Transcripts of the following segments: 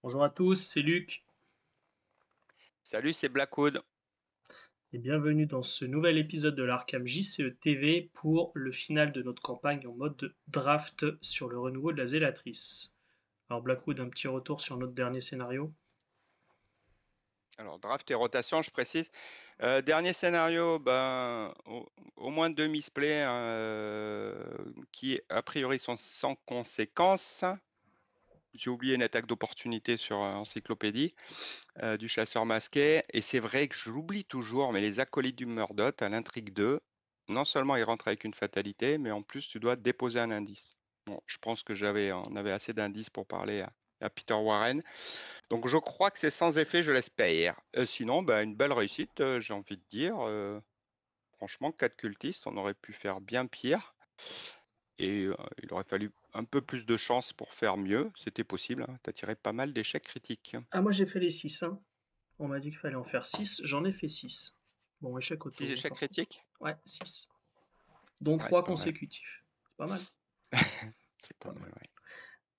Bonjour à tous, c'est Luc Salut, c'est Blackwood. et bienvenue dans ce nouvel épisode de l'Arkham JCE TV pour le final de notre campagne en mode draft sur le renouveau de la Zélatrice. Alors Blackwood, un petit retour sur notre dernier scénario. Alors, draft et rotation, je précise. Dernier scénario, ben, au moins deux misplays qui, a priori, sont sans conséquence. J'ai oublié une attaque d'opportunité sur Encyclopédie du chasseur masqué. Et c'est vrai que je l'oublie toujours, mais les acolytes du Mordot à l'intrigue 2, non seulement ils rentrent avec une fatalité, mais en plus, tu dois déposer un indice. Bon, je pense que on avait assez d'indices pour parler à Peter Warren. Donc je crois que c'est sans effet, je l'espère. Sinon, bah, une belle réussite, j'ai envie de dire. Franchement, 4 cultistes, on aurait pu faire bien pire. Et il aurait fallu un peu plus de chance pour faire mieux. C'était possible, hein. Tu as tiré pas mal d'échecs critiques. Ah moi j'ai fait les 6, hein. On m'a dit qu'il fallait en faire 6, j'en ai fait 6. Bon, échec 6 auto hein, échecs par contre. critiques? Ouais, 6. Dont Ouais, 3 c'est pas mal. consécutifs. C'est pas mal, C'est c'est pas pas mal, mal. ouais.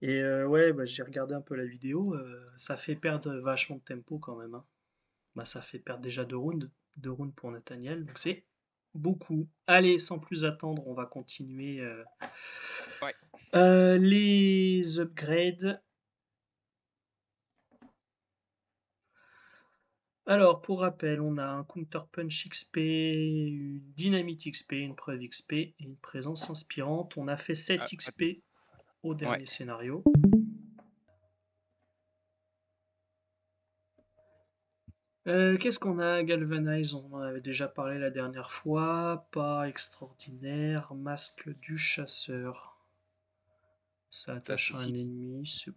Et ouais, bah, j'ai regardé un peu la vidéo, ça fait perdre vachement de tempo quand même, hein. Bah, ça fait perdre déjà 2 rounds. 2 rounds pour Nathaniel. Donc c'est beaucoup. Allez, sans plus attendre, on va continuer Ouais. les upgrades. Alors, pour rappel, on a un Counter Punch XP, une Dynamite XP, une preuve XP et une présence inspirante. On a fait 7 Ah, XP au ouais. dernier scénario. Qu'est-ce qu'on a? Galvanize, on en avait déjà parlé la dernière fois. Pas extraordinaire. Masque du chasseur. Ça Ça, attache à un ennemi, c'est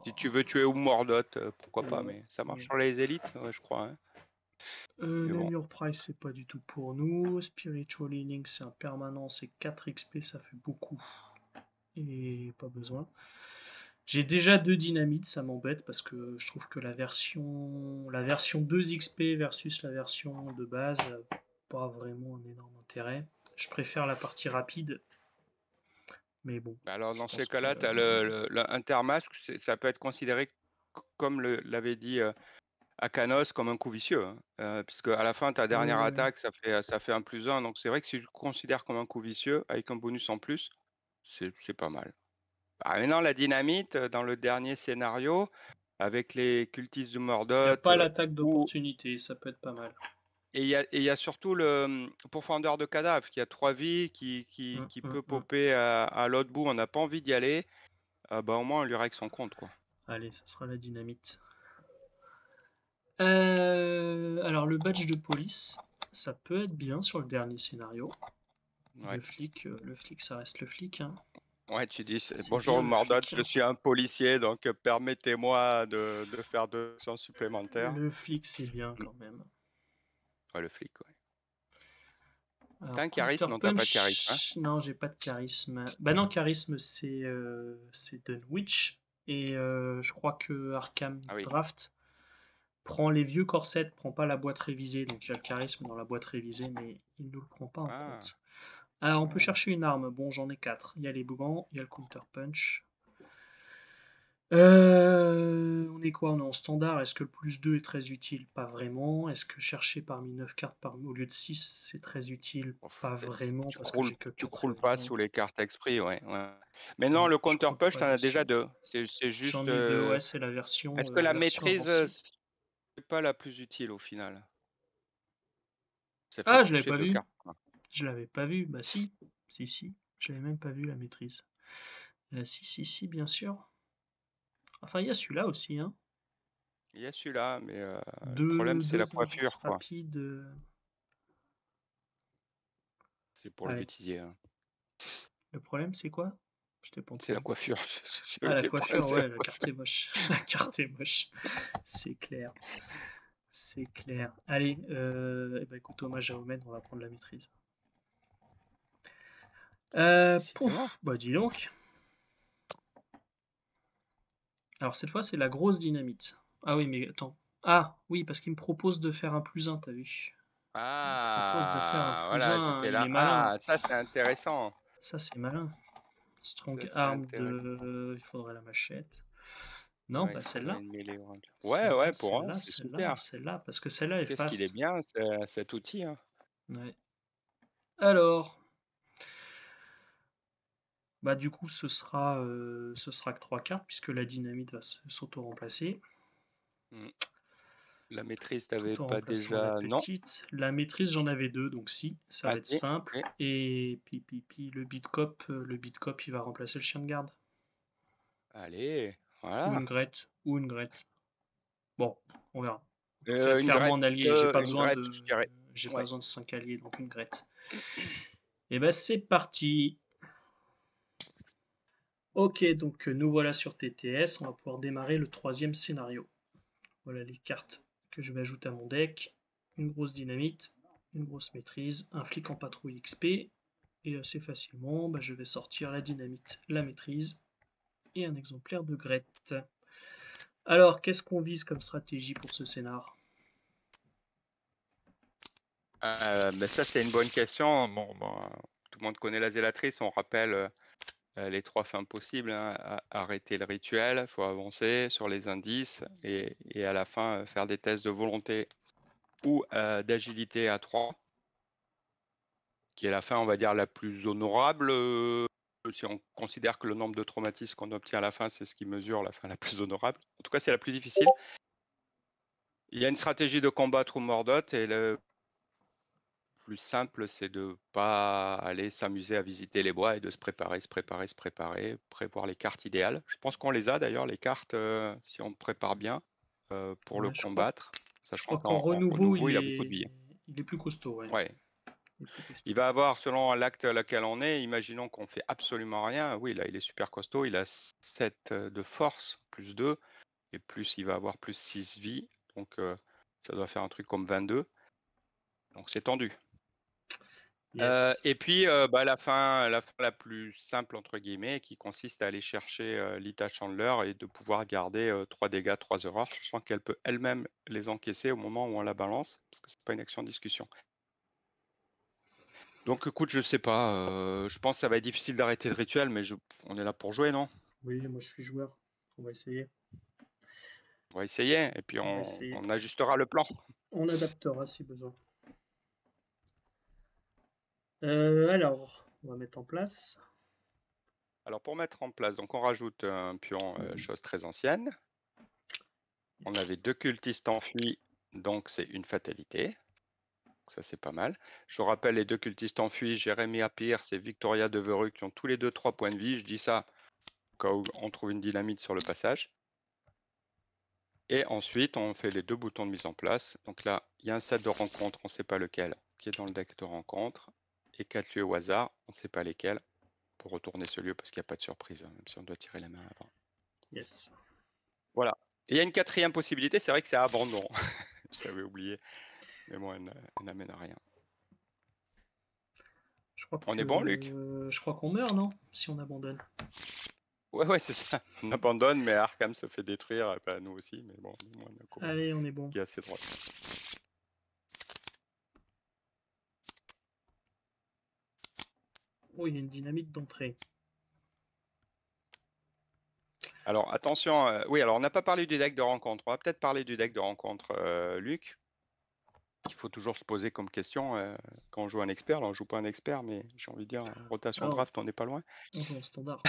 si tu pas. veux tuer ou Mordot, pourquoi pas, Ouais, mais ça marche ouais. sur les élites, ouais, je crois, hein. Mais bon. Namur Price, c'est pas du tout pour nous. Spiritual Healing, c'est un permanent, c'est 4 XP, ça fait beaucoup. Et pas besoin. J'ai déjà 2 dynamites, ça m'embête parce que je trouve que la version 2 XP versus la version de base, pas vraiment un énorme intérêt. Je préfère la partie rapide, mais bon, Bah alors, je dans ces pense que. cas-là, tu as le intermasque, ça peut être considéré, comme l'avait dit Akanos, comme un coup vicieux, hein. Puisque à la fin, ta Ouais, dernière ouais. attaque, ça fait un plus un. Donc c'est vrai que si tu le considères comme un coup vicieux, avec un bonus en plus, c'est pas mal. Bah, maintenant, la dynamite, dans le dernier scénario, avec les cultistes du Il n'y a Mordot, pas l'attaque ou d'opportunité, ça peut être pas mal. et il y a surtout le pourfendeur de cadavres qui a 3 vies, Hum, qui hum, peut hum. popper à l'autre bout, on n'a pas envie d'y aller. Bah, au moins, on lui règle son compte, quoi. Allez, ça sera la dynamite. Alors le badge de police, ça peut être bien sur le dernier scénario. Ouais. Le flic, ça reste le flic, hein. Ouais, tu dis: C'est bien «Bonjour le Mordot, flic, je hein. suis un policier, donc permettez-moi de faire 2 actions supplémentaires». Le flic, c'est bien Mmh. quand même. Ouais, le flic, ouais. Tu Alors un Counter charisme? Non, tu pas de charisme, hein? Punch, non, j'ai pas de charisme. Bah non, charisme, c'est Dunwich. Et je crois que Arkham Ah oui. Draft prend les vieux corsets, prend pas la boîte révisée. Donc il y a le charisme dans la boîte révisée, mais il ne le prend pas en Ah, compte. Ah, on peut ah. chercher une arme. Bon, j'en ai 4. Il y a les gants, il y a le Counter Punch. On est quoi? On est en standard. Est-ce que le plus 2 est très utile? Pas vraiment. Est-ce que chercher parmi 9 cartes au lieu de 6, c'est très utile? Ouf, Pas vraiment, tu parce que croules j'ai que tu 4 croules pas éléments. sous les cartes exprès, ouais, ouais. Mais non, Ouais, le je counter crois push, pas tu en as déjà dessus. 2. C'est juste, J'en ai 2, ouais, c'est la est-ce version, que la maîtrise, invincible. c'est pas la plus utile au final? Ça fait Ah, je l'avais toucher pas 2 vu. cartes, quoi. Je l'avais pas vu. Bah si. Si, si. Je l'avais même pas vu, la maîtrise. Si, si, si, bien sûr. Enfin, il y a celui-là aussi, hein. Il y a celui-là, mais le problème, Deux, c'est la deux indices coiffure, quoi. rapides. C'est pour le Allez. bêtisier, hein. Le problème, c'est quoi? Je t'ai pas C'est la entendu. coiffure. Ah, la Le problème, coiffure, c'est la ouais, la coiffure. carte est moche. La carte est moche. C'est clair. C'est clair. Allez, eh ben, écoute, hommage à Omen, on va prendre la maîtrise. Décidément. Pouf, bah dis donc. Alors cette fois, c'est la grosse dynamite. Ah oui, mais attends. Ah, oui, parce qu'il me propose de faire un plus un, t'as vu? Il me propose de faire un Ah, plus voilà, un. j'étais Il là. est malin. Ah, ça, c'est intéressant. Ça, c'est malin. Ça, Strong c'est arm intéressant. de. Il faudrait la machette. Non, Ouais, bah il faudrait celle-là. une mêlée orange. Ouais, Celle-là, ouais, pour un, celle-là, c'est celle-là, super. celle-là, parce que celle-là est Qu'est-ce qu'il est fast. bien, cet outil, hein. Ouais. Alors, bah du coup, ce sera que 3 cartes, puisque la dynamite va s'auto-remplacer, Mm. La maîtrise, t'avais tout en pas remplaçant la déjà? Non. petite. La maîtrise, j'en avais deux, donc si, ça va être Allez, simple. allez, Et puis le bit cop, il va remplacer le chien de garde. allez, Ou voilà. une grette, ou une grette. Bon, on verra. En tout cas, Une clairement grette, un allié. J'ai pas une besoin grette, de, je dirais. j'ai pas Ouais. besoin de 5 alliés, donc une grette. Et ben c'est parti. Ok, donc nous voilà sur TTS. On va pouvoir démarrer le troisième scénario. Voilà les cartes que je vais ajouter à mon deck. Une grosse dynamite, une grosse maîtrise, un flic en patrouille XP. Et assez facilement, bah, je vais sortir la dynamite, la maîtrise et un exemplaire de Grette. Alors, qu'est-ce qu'on vise comme stratégie pour ce scénar? Mais ça, c'est une bonne question. Bon, tout le monde connaît la zélatrice. On rappelle les 3 fins possibles, hein. Arrêter le rituel, il faut avancer sur les indices et à la fin faire des tests de volonté ou d'agilité à 3, qui est la fin, on va dire, la plus honorable. Si on considère que le nombre de traumatismes qu'on obtient à la fin, c'est ce qui mesure la fin la plus honorable. En tout cas, c'est la plus difficile. Il y a une stratégie de combat True Mordot et le plus simple, c'est de pas aller s'amuser à visiter les bois et de se préparer, prévoir les cartes idéales. Je pense qu'on les a d'ailleurs, les cartes, si on prépare bien pour le Ouais, combattre, je sachant crois qu'en qu'en renouveau, renouveau, il il a beaucoup de est, billes. il est plus costaud, ouais. Ouais. Il est plus Il costaud. va avoir, selon l'acte à laquelle on est, imaginons qu'on fait absolument rien. Oui, là, il est super costaud. Il a 7 de force, plus 2, et plus il va avoir plus 6 vies. Donc, ça doit faire un truc comme 22. Donc, c'est tendu. Yes. Et puis, bah, la fin la plus simple, entre guillemets, qui consiste à aller chercher Lita Chandler et de pouvoir garder 3 dégâts, 3 horreurs, sachant qu'elle peut elle-même les encaisser au moment où on la balance, parce que c'est pas une action en discussion. Donc écoute, je sais pas, je pense que ça va être difficile d'arrêter le rituel, mais on est là pour jouer, non? Oui, moi je suis joueur. On va essayer. On va essayer et puis On va on essayer. on ajustera le plan. On adaptera si besoin. Alors, on va mettre en place. Alors pour mettre en place, donc on rajoute un pion, chose très ancienne. On avait 2 cultistes enfuis, donc c'est une fatalité. Ça, c'est pas mal. Je rappelle les 2 cultistes enfuis, Jérémy Pierce et Victoria Devereux, qui ont tous les 2 3 points de vie. Je dis ça au cas où on trouve une dynamite sur le passage. Et ensuite, on fait les 2 boutons de mise en place. Donc là, il y a un set de rencontres, on ne sait pas lequel, qui est dans le deck de rencontres. Et 4 lieux au hasard, on ne sait pas lesquels, pour retourner ce lieu parce qu'il n'y a pas de surprise, hein, même si on doit tirer la main avant. Yes. Voilà. Et il y a une 4e possibilité, c'est vrai que c'est abandon. J'avais oublié. Mais bon, elle n'amène à rien. On est bon, Luc? Je crois qu'on meurt, non? Si on abandonne. Ouais, c'est ça. On abandonne, mais Arkham se fait détruire, bah, nous aussi, mais bon, on est moins Nako Allez, on est bon. qui est assez droit. Oh, il y a une dynamite d'entrée. Alors attention, oui, alors on n'a pas parlé du deck de rencontre. On va peut-être parler du deck de rencontre, Luc. Il faut toujours se poser comme question quand on joue un expert. Là, on joue pas un expert, mais j'ai envie de dire, en rotation Alors, draft, on n'est pas loin. on joue en standard.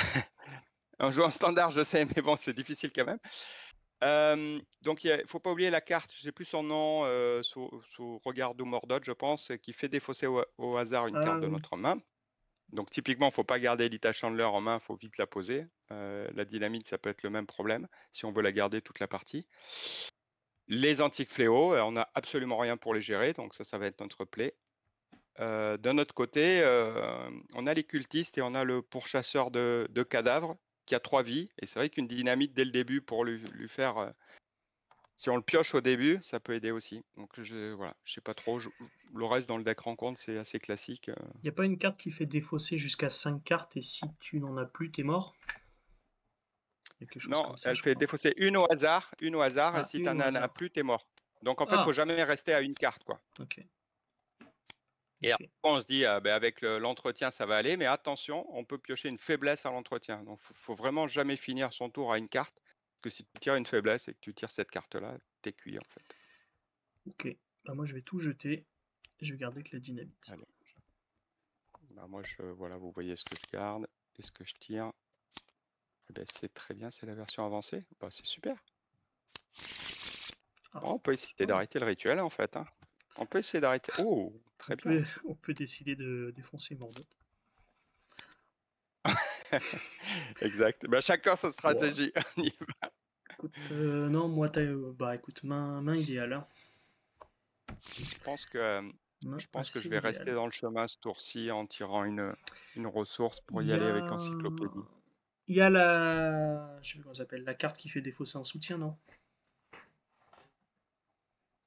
On joue en standard, je sais, mais bon, c'est difficile quand même. Donc, il ne faut pas oublier la carte, je ne sais plus son nom, sous Regard du Mordot, je pense, qui fait défausser au hasard une carte Ah de oui. notre main. Donc, typiquement, il ne faut pas garder Lita Chandler en main, il faut vite la poser. La dynamite, ça peut être le même problème si on veut la garder toute la partie. Les antiques fléaux, on n'a absolument rien pour les gérer, donc ça va être notre play. D'un autre côté, on a les cultistes et on a le pourchasseur de cadavres qui a 3 vies. Et c'est vrai qu'une dynamite dès le début pour lui faire. Si on le pioche au début, ça peut aider aussi. Donc voilà, je sais pas trop. Le reste dans le deck rencontre, c'est assez classique. Il n'y a pas une carte qui fait défausser jusqu'à 5 cartes et si tu n'en as plus, t'es mort? Il y a quelque chose Non, comme ça, elle je fait crois. défausser une au hasard, et Ah, si tu une n'en au as hasard. plus, t'es mort. Donc en fait, il faut Ah, jamais rester à une carte, quoi. ok. Et Ok. après, on se dit, ben, avec l'entretien, ça va aller, mais attention, on peut piocher une faiblesse à l'entretien. Donc, faut vraiment jamais finir son tour à une carte. que si tu tires une faiblesse et que tu tires cette carte-là, t'es cuit en fait. Ok. Bah, moi, je vais tout jeter. Je vais garder que la dynamite. Allez. Bah, moi, voilà, vous voyez ce que je garde et ce que je tire. Eh ben, c'est très bien, c'est la version avancée. Bah, c'est super. Ah, Bon, on peut c'est essayer pas mal. d'arrêter le rituel en fait. Hein. On peut essayer d'arrêter. Oh, très bien. On peut décider de défoncer Morgoth. Exact. Bah, chacun sa Bon, stratégie. On y va. écoute, non, moi, bah, écoute, main idéale. Hein. Je pense que, Main je assez vais rester idéale. dans le chemin ce tour-ci en tirant une ressource pour Il y y aller avec a... encyclopédie. Il y a la... Je sais plus comment ça s'appelle. La carte qui fait défausser un soutien, non?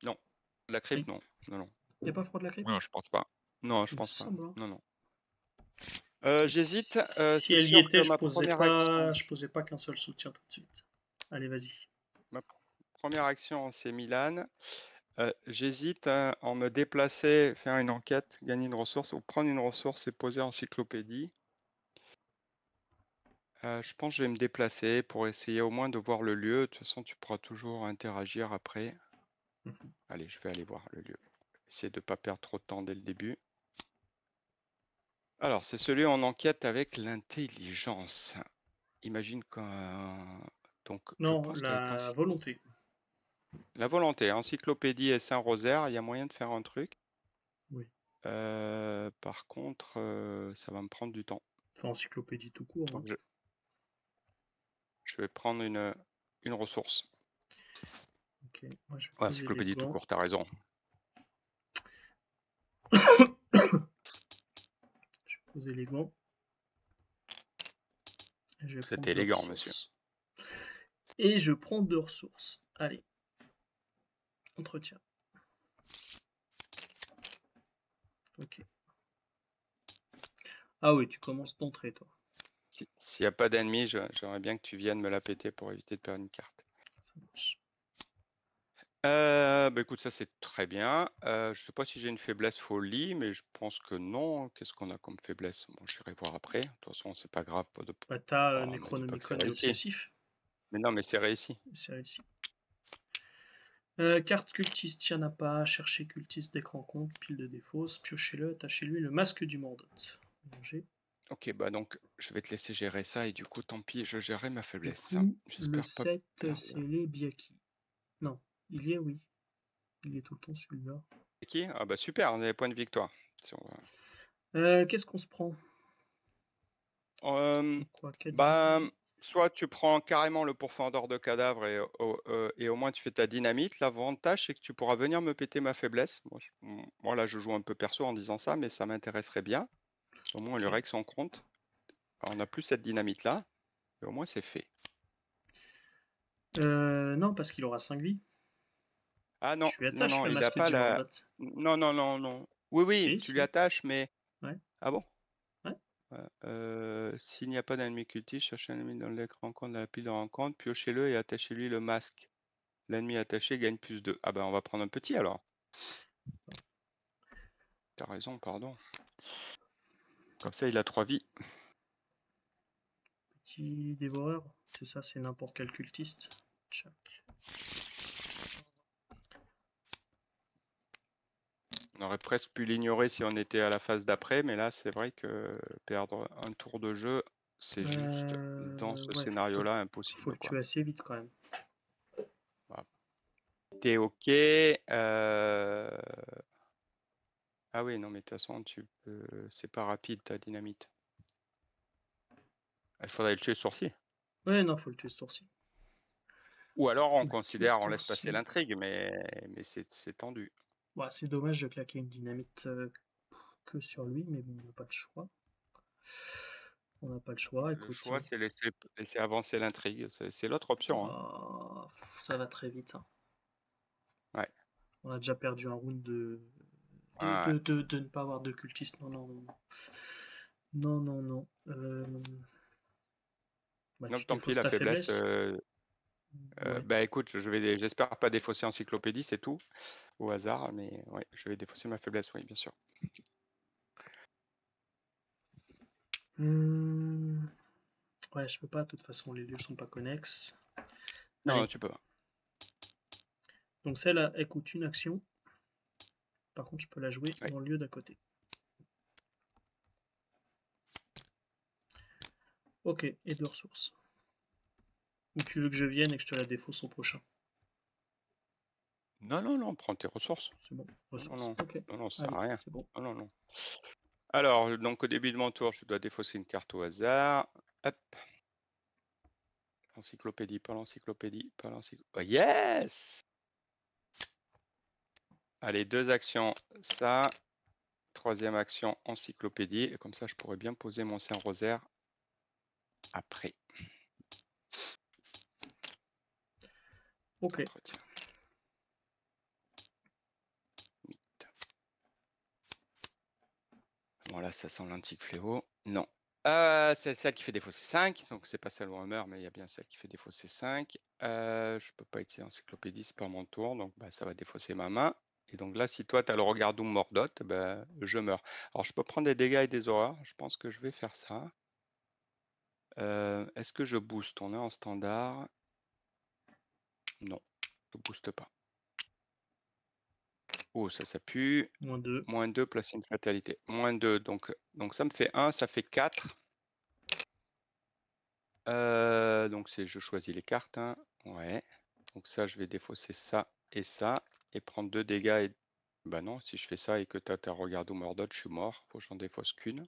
Non. La Il crypte, non. Non, non. n'y a pas froid de la crypte? Non, je pense pas. Non, je Il me pense pas. semble. Hein. Non, non. Parce que J'hésite. si C'est elle y sûr était, que ma première action, je posais pas qu'un seul soutien tout de suite. Allez, vas-y. ma pr- première action, c'est Milan. J'hésite en me déplacer, faire une enquête, gagner une ressource ou prendre une ressource et poser encyclopédie. Je pense que je vais me déplacer pour essayer au moins de voir le lieu. De toute façon, tu pourras toujours interagir après. Mhm. Allez, je vais aller voir le lieu. Essayer de ne pas perdre trop de temps dès le début. Alors, c'est celui en enquête avec l'intelligence. Imagine quand... Donc, je Non, pense qu'avec la volonté. la volonté, encyclopédie et Saint-Rosaire, il y a moyen de faire un truc. Oui. Par contre, ça va me prendre du temps. Enfin, encyclopédie tout court. Hein. Donc, je vais prendre une ressource. Ok, moi je vais Ouais, poser les encyclopédie tout gants. court, t'as raison. Je vais poser les gants. Et je vais C'est prendre deux élégant, monsieur. ressources. Et je prends deux ressources. Allez. Entretien. Ok. Ah oui, tu commences d'entrée, toi. S'il n'y a pas d'ennemis, j'aimerais bien que tu viennes me la péter pour éviter de perdre une carte. Ça marche. Bah écoute, ça c'est très bien. Je sais pas si j'ai une faiblesse folie, mais je pense que non. Qu'est-ce qu'on a comme faiblesse? Bon, j'irai voir après. De toute façon, c'est pas grave. Bah, t'as Oh, me dis pas que c'est Necronomicon et réussi. Obsessif. Mais non, mais c'est réussi. C'est réussi. Carte cultiste, y'en a pas. Cherchez cultiste d'écran compte, pile de défausse. Piochez-le, attachez-lui le masque du Mordoth. Manger. Ok, bah donc je vais te laisser gérer ça et du coup, tant pis, je gérerai ma Du faiblesse. coup, le J'espère pas 7, perdre. c'est les Biaki. Non, il y est, oui. Il y est tout le temps celui-là. C'est qui? Ah bah super, on a des points de victoire. Si on Qu'est-ce qu'on se prend? va- Quoi, 4 Bah, vies? soit tu prends carrément le pourfendeur de cadavres et au moins tu fais ta dynamite. L'avantage, c'est que tu pourras venir me péter ma faiblesse. Moi, là, je joue un peu perso en disant ça, mais ça m'intéresserait bien. Au moins, on lui Ok. règle son compte. Alors, on n'a plus cette dynamite-là, et au moins, c'est fait. Non, parce qu'il aura 5 vies. Ah non, Je lui non, attache non, le il n'a masque pas du la... Mordoth. Non, non, non, non. Oui, oui, Si, tu lui si. attaches, mais... Ouais, Ah bon? ouais. S'il n'y a pas d'ennemi cultiste, cherchez un ennemi dans le deck rencontre, dans la pile de rencontre, piochez-le et attachez-lui le masque. L'ennemi attaché gagne plus 2. Ah ben on va prendre un petit alors. T'as raison, pardon. Comme ça il a 3 vies. Petit dévoreur. C'est ça, c'est n'importe quel cultiste. Tchac. On aurait presque pu l'ignorer si on était à la phase d'après, mais là c'est vrai que perdre un tour de jeu, c'est juste dans ce Ouais, scénario-là faut impossible le quoi. tuer assez vite quand même. Voilà. T'es ok. Ah oui, non mais de toute façon c'est pas rapide ta dynamite. Il faudrait le tuer ce tour-ci. Ouais, non, faut le tuer ce tour-ci. Ou alors on Faut le tuer ce considère, on laisse passer tour-ci. l'intrigue, mais c'est tendu. Ouais, c'est dommage de claquer une dynamite que sur lui, mais bon, on n'a pas le choix. On n'a pas le choix, Le écoute. choix, c'est laisser avancer l'intrigue. C'est l'autre option. Hein. Ah, ça va très vite. Hein. Ouais. On a déjà perdu un round Ouais. de ne pas avoir de cultiste. Non, non, non. Non, non, non. Bah, tu Donc tant pis, défausses la ta faiblesse. faiblesse. Ouais. Bah écoute, j'espère pas défausser encyclopédie, c'est tout, au hasard, mais ouais, je vais défausser ma faiblesse, oui, bien sûr. Hmm, ouais, je peux pas. De toute façon, les lieux sont pas connexes. Non, Allez. tu peux pas. Donc celle-là, elle coûte une action. Par contre, je peux la jouer Ouais. dans le lieu d'à côté. Ok, et 2 ressources. Ou tu veux que je vienne et que je te la défausse au prochain? Non, non, non, prends tes ressources. C'est bon, Non, non, ressources. non, Ok, non, non, ça sert allez, à rien. c'est bon. Non, non, non. Alors, donc au début de mon tour, je dois défausser une carte au hasard. Hop. Encyclopédie, pas l'encyclopédie, pas l'encyclopédie. Oh, yes! Allez, 2 actions, ça. 3e action, encyclopédie. Et comme ça, je pourrais bien poser mon Saint-Rosaire après. Ok. Entretien. Mythe. Bon, là, ça sent l'antique fléau. Non. C'est celle qui fait défausser 5. Donc, c'est pas celle où on meurt, mais il y a bien celle qui fait défausser 5. Je peux pas utiliser encyclopédie, c'est pas mon tour. Donc, bah, ça va défausser ma main. Et donc là, si toi, tu as le regard d'où Mordot, ben, je meurs. Alors, je peux prendre des dégâts et des horreurs. Je pense que je vais faire ça. Est-ce que je booste? On est en standard. Non, je booste pas. Oh, ça pue. Moins 2. Moins 2, placer une fatalité. Moins 2, donc ça me fait 1, ça fait 4. Donc je choisis les cartes. Hein. Ouais. Donc ça, je vais défausser ça, et prendre 2 dégâts. Et... Bah non, si je fais ça et que tu as ta regard au Mordot, je suis mort. Faut que j'en défausse qu'une.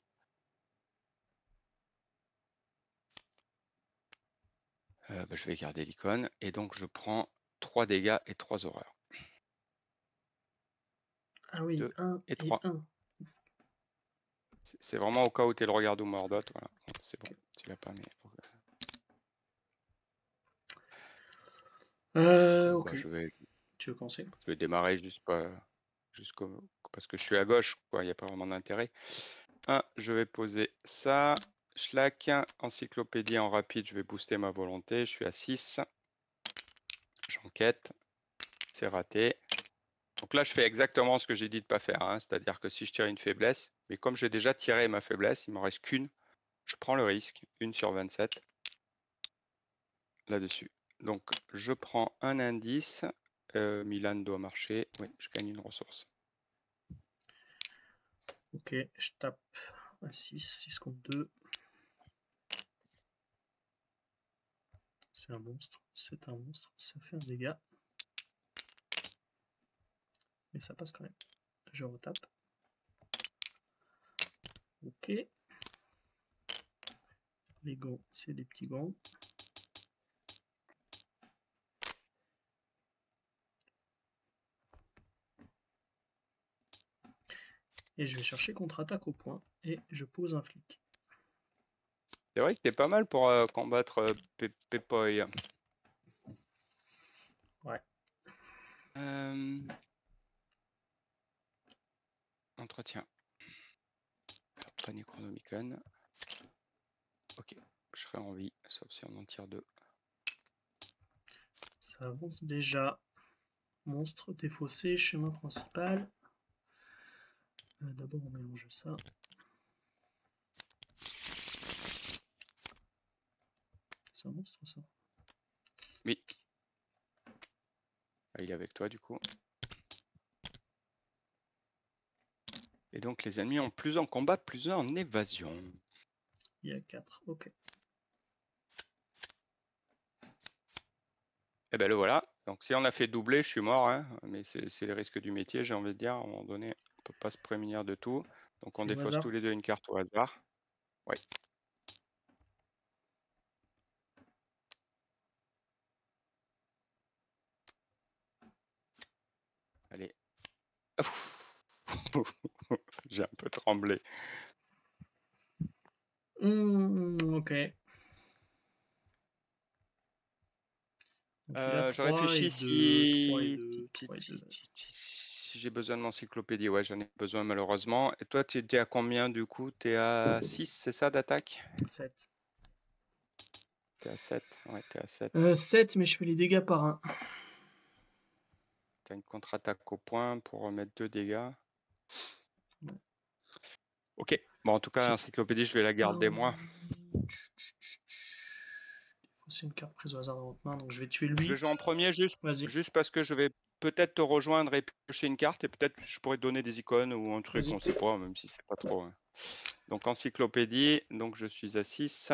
Bah, je vais garder l'icône. Et donc, je prends 3 dégâts et 3 horreurs. Ah oui, 2 1 et et 3. 1. C'est vraiment au cas où tu es le regard au Mordot. Voilà. C'est bon. Ok. Tu l'as pas, mais... Donc, Ok. bah, je vais Tu veux commencer? démarrer parce que je suis à gauche, quoi. Il n'y a pas vraiment d'intérêt. Je vais poser ça. Schlack, encyclopédie en rapide, je vais booster ma volonté. Je suis à 6. J'enquête. C'est raté. Donc là, je fais exactement ce que j'ai dit de ne pas faire. Hein. C'est-à-dire que si je tire une faiblesse, mais comme j'ai déjà tiré ma faiblesse, il ne m'en reste qu'une. Je prends le risque. 1 sur 27. Là-dessus. Donc, je prends un indice. Milan doit marcher. Oui, je gagne une ressource. Ok, je tape à 6. 6 contre 2. C'est un monstre. C'est un monstre. Ça fait un dégât. Mais ça passe quand même. Je retape. Ok. Les gants, c'est des petits gants. Et je vais chercher contre-attaque au point. Et je pose un flic. C'est vrai que t'es pas mal pour combattre Pepoy. Ouais. Entretien. Alors, pas Necronomicon. Ok, je serai en vie, sauf si on en tire 2. Ça avance déjà. Monstre défaussé, chemin principal. D'abord on mélange ça. C'est un monstre ça? Oui. Ah, il est avec toi du coup. Et donc les ennemis ont plus en combat, plus en évasion. Il y a 4, ok. Et ben le voilà. Donc si on a fait doubler, je suis mort. Hein. Mais c'est les risques du métier, j'ai envie de dire. À un moment donné, on peut pas se prémunir de tout. Donc on C'est au défausse hasard. tous les deux une carte au hasard. Ouais. Allez. J'ai un peu tremblé. Ok. Donc il a Je 3 et réfléchis 2, 3 et si... 2, 3 et 2. si j'ai besoin de l'encyclopédie. Ouais, j'en ai besoin malheureusement. Et toi, tu es à combien du coup? Tu es à 6, c'est ça, d'attaque? 7. Tu es à 7. Ouais, tu es à 7. 7, mais je fais les dégâts par 1. Tu as une contre-attaque au point pour remettre 2 dégâts. Ouais. Ok. Bon, en tout cas, l'encyclopédie, je vais la garder moi. C'est une carte prise au hasard dans votre main, donc je vais tuer Je le lui. joue en premier Vas-y, juste parce que je vais peut-être te rejoindre et piocher une carte et peut-être je pourrais te donner des icônes ou un truc, vas-y. on sait pas, même si c'est pas trop. Donc encyclopédie, donc je suis à 6,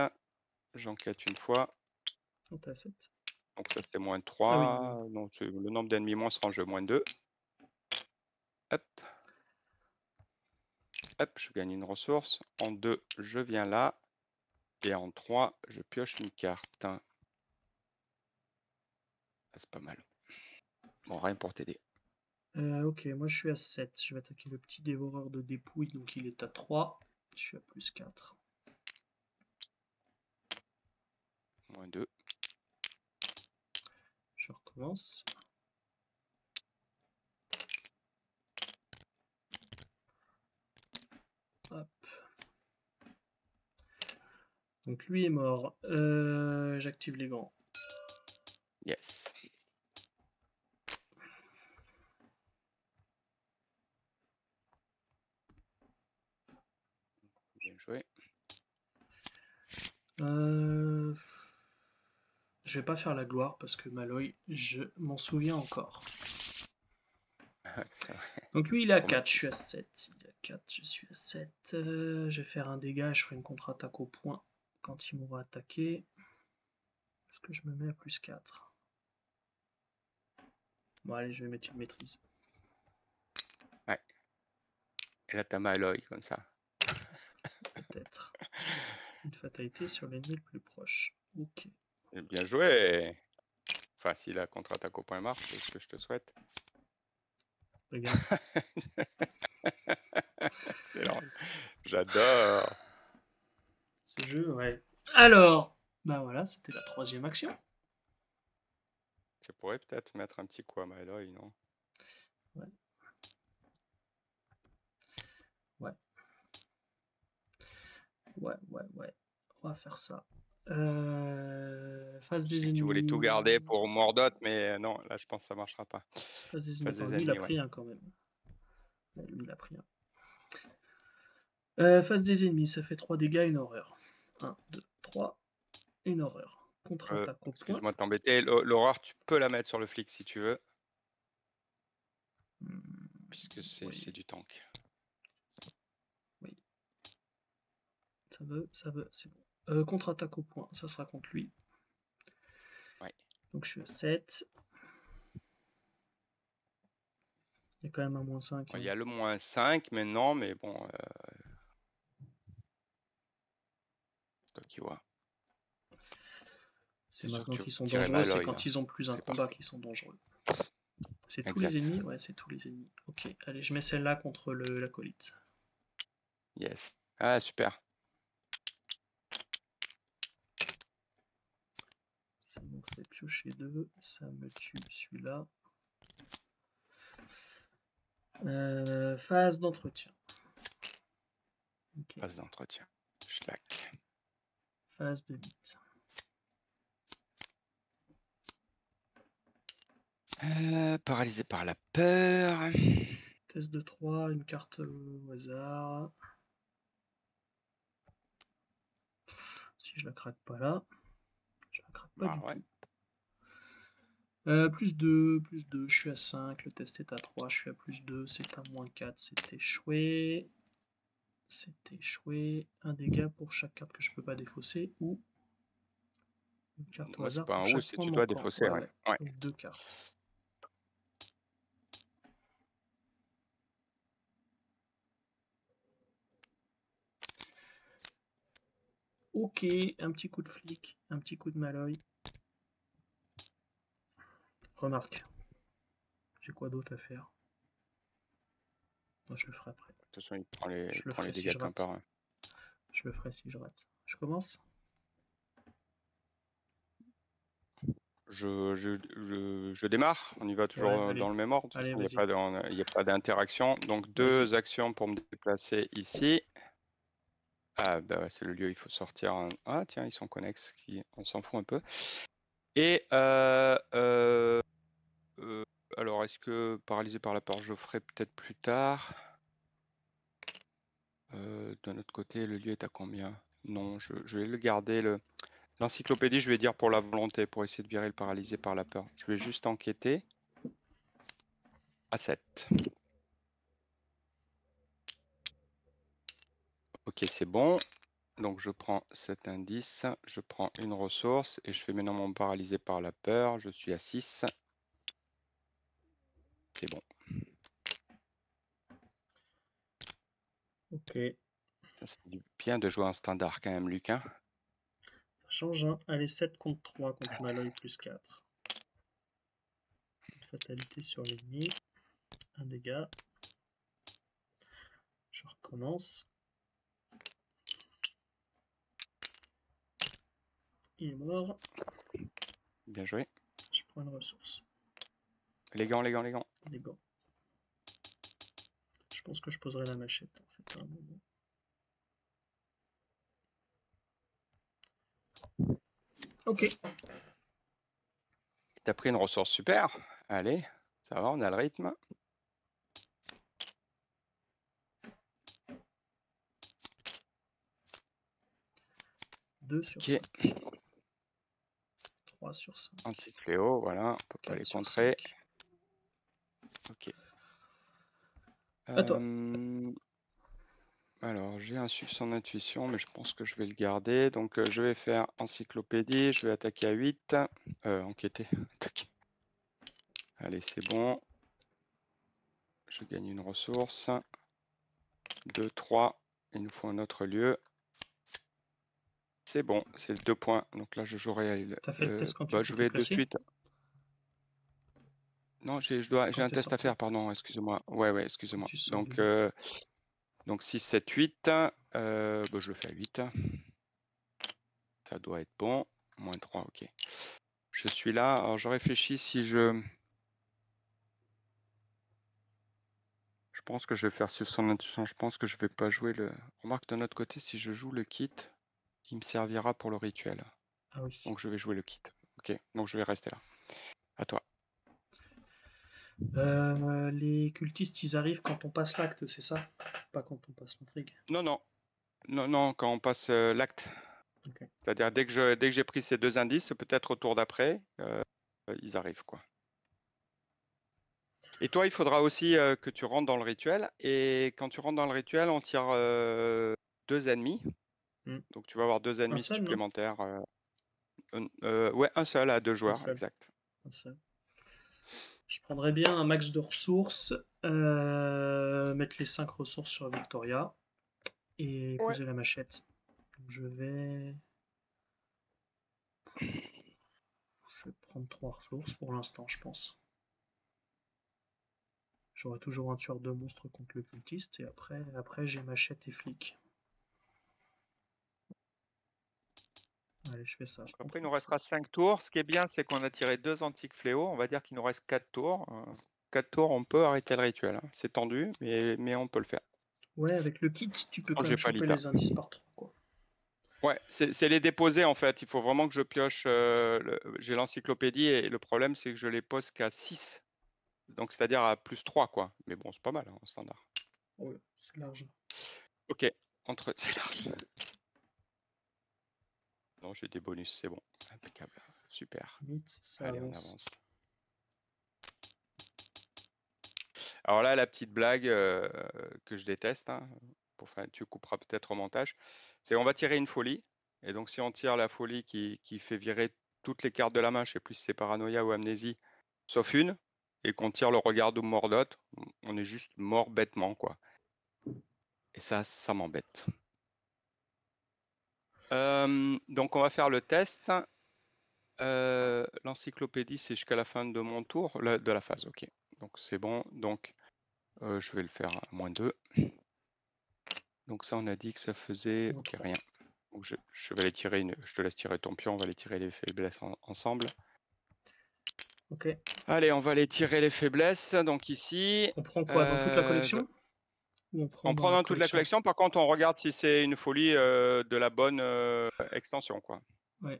j'enquête une fois, On est à 7. donc ça c'était moins Ah oui, 3, donc le nombre d'ennemis moins sera en jeu moins 2. Hop, hop, je gagne une ressource. En 2, je viens là. Et en 3, je pioche une carte. Ah, c'est pas mal. Bon, rien pour t'aider. ok, moi je suis à 7. Je vais attaquer le petit dévoreur de dépouilles, donc il est à 3. Je suis à plus 4. Moins 2. Je recommence. Hop. Donc lui est mort. J'active les gants. Yes. Bien joué. Je vais pas faire la gloire parce que Malloy, je m'en souviens encore. C'est vrai. Donc lui il est à 4, je Traumatisme. suis à 7. Il est à 4, je suis à 7. Je vais faire un dégât, je ferai une contre-attaque au point quand il m'aura attaqué. Est-ce que je me mets à plus 4? Bon allez, je vais mettre une maîtrise. Ouais. Et là, t'as Malloy comme ça. Peut-être. Une fatalité sur l'ennemi le plus proche. Ok. Et bien joué. Enfin, si la contre-attaque au point marche, c'est ce que je te souhaite. Regarde. Excellent. J'adore. Ce jeu, ouais. Alors, bah voilà, c'était la 3e action. Ça pourrait peut-être mettre un petit coup à Malloy, non? Ouais. Ouais. Ouais. On va faire ça. Face Je des sais que tu voulais tout garder ennemis. pour Mordot, mais non, là, je pense que ça marchera pas. Face des ennemis. Face Attends, des lui, il a ennemis, ouais. pris un quand même. Ouais, lui, il a pris un. Face des ennemis, ça fait 3 dégâts, une horreur. 1, 2, 3, une horreur. Contre-attaque au point. Excuse-moi de t'embêter. L'horreur, tu peux la mettre sur le flic si tu veux, puisque c'est Oui, du tank. oui. Ça veut, c'est bon. Contre-attaque au point, ça sera contre lui. Ouais. Donc je suis à 7. Il y a quand même un moins 5. Il y a le moins 5 maintenant, mais bon, c'est toi qui vois. C'est sûr que maintenant tu qu'ils sont tirais dangereux, c'est Malloy, quand hein. ils ont plus un C'est combat parfait. qu'ils sont dangereux. C'est tous les Exact. ennemis? Ouais, c'est tous les ennemis. Ok, allez, je mets celle-là contre l'acolyte. Yes. Ah, super. Ça me fait piocher 2, ça me tue celui-là. Phase d'entretien. Okay. Phase d'entretien. Schlack. Phase de vite. Paralysé par la peur. Test de 3, une carte au hasard. Si je la craque pas là, je la craque pas Bah du ouais. tout. Plus 2, je suis à 5, le test est à 3, je suis à plus 2, c'est un moins 4, c'est échoué. C'est échoué. Un dégât pour chaque carte que je peux pas défausser ou une carte au Moi, c'est hasard pas pour un ou, chaque c'est point tu dois manquant. défausser, Ouais, ouais. ouais. Ouais. Donc 2 cartes. Ok, un petit coup de flic, un petit coup de Malloy. Remarque, j'ai quoi d'autre à faire? Non, je le ferai après. De toute façon, il Je le prend les ferai si dégâts je qu'un rate. par un. Je le ferai si je rate. Je commence? Je démarre. On y va toujours Ouais, dans allez. le même ordre. De toute Allez, façon, vas-y. il n'y a pas d'interaction. Donc, Vas-y. 2 actions pour me déplacer ici. Ah, bah ouais, c'est le lieu, il faut sortir. Ah, tiens, ils sont connexes. On s'en fout un peu. Et alors, est-ce que paralysé par la peur, je ferai peut-être plus tard? D'un autre côté, le lieu est à combien? Non, je vais le garder. L'encyclopédie, je vais dire pour la volonté, pour essayer de virer le paralysé par la peur. Je vais juste enquêter. À 7. Ok, c'est bon. Donc je prends cet indice, je prends une ressource et je fais maintenant mon paralysé par la peur. Je suis à 6. C'est bon. Ok. Ça fait du bien de jouer en standard quand même, Luc. Hein. Ça change, hein. Allez, 7 contre 3 contre Malloy plus 4. Toute fatalité sur l'ennemi. Un dégât. Je recommence. Il est mort. Bien joué. Je prends une ressource. Les gants, les gants, les gants. Les gants. Je pense que je poserai la machette en fait à un moment. Ok. T'as pris une ressource super. Allez, ça va, on a le rythme. Deux sur Ok. 5. 3 sur 5. Anti-fléau, voilà, on peut pas les sur contrer. 5. Ok. À toi. Alors, j'ai un succès en intuition, mais je pense que je vais le garder. Donc, je vais faire encyclopédie. Je vais attaquer à 8. Enquêter. Attaquer. Allez, c'est bon. Je gagne une ressource. 2, 3. Il nous faut un autre lieu. C'est bon, c'est 2 points. Donc là, je jouerai. T'as fait le test quand tu Je t'étais vais de placé? suite. Non, j'ai Quand un t'es test à sorti. faire, pardon, excusez-moi. Ouais, Quand excusez-moi. tu sors du... Donc 6, 7, 8. Je le fais à 8. Ça doit être bon. Moins 3, ok. Je suis là. Alors, je réfléchis si je... Je pense que je vais faire sur son intuition. Je pense que je vais pas jouer le... Remarque, de notre côté, si je joue le kit, il me servira pour le rituel. Ah oui. Donc, je vais jouer le kit. Ok, donc je vais rester là. À toi. Les cultistes, ils arrivent quand on passe l'acte, c'est ça? Pas quand on passe l'intrigue. Non, non. Non, non, quand on passe l'acte. Ok. C'est-à-dire, dès que j'ai pris ces 2 indices, peut-être au tour d'après, ils arrivent, quoi. Et toi, il faudra aussi que tu rentres dans le rituel. Et quand tu rentres dans le rituel, on tire 2 ennemis. Hmm. Donc, tu vas avoir 2 Un ennemis seul, non? supplémentaires. Ouais, un seul à 2 Un joueurs, seul. exact. Un seul. Je prendrais bien un max de ressources, mettre les 5 ressources sur Victoria et Ouais. poser la machette. Donc je vais prendre 3 ressources pour l'instant, je pense. J'aurai toujours un tueur de monstres contre le cultiste et après j'ai machette et flic. Allez, je fais ça. Je prends Après, il 3 nous restera ressources. 5 tours. Ce qui est bien, c'est qu'on a tiré 2 antiques fléaux. On va dire qu'il nous reste 4 tours. 4 tours, on peut arrêter le rituel. Hein. C'est tendu, mais on peut le faire. Ouais, avec le kit, tu peux Oh, quand j'ai même pas choper l'état. les indices par 3, quoi. Ouais, c'est les déposer en fait. Il faut vraiment que je pioche. J'ai l'encyclopédie et le problème, c'est que je les pose qu'à 6. Donc, c'est-à-dire à plus 3, quoi. Mais bon, c'est pas mal hein, en standard. Ouais, c'est large. Ok, c'est large. Non, j'ai des bonus, c'est bon. Impeccable. Super. Vite, ça Allez, on avance. avance. Alors là, la petite blague que je déteste, hein, tu couperas peut-être au montage, c'est on va tirer une folie. Et donc, si on tire la folie qui fait virer toutes les cartes de la main, je sais plus si c'est paranoïa ou amnésie, sauf une, et qu'on tire le regard de Mordot, on est juste mort bêtement, quoi. Et ça m'embête. Donc, on va faire le test. L'encyclopédie, c'est jusqu'à la fin de mon tour, de la phase, ok. Donc, c'est bon. Donc, je vais le faire à -2. Donc ça, on a dit que ça faisait... Moins Ok, 3. rien. Donc je vais les tirer, je te laisse tirer ton pion, on va les tirer les faiblesses ensemble. Ok. Allez, on va les tirer les faiblesses. Donc ici... On prend quoi dans toute la je- collection? Ou on prend On dans prend la dans toute la collection? collection, par contre, on regarde si c'est une folie de la bonne extension, quoi. Ouais.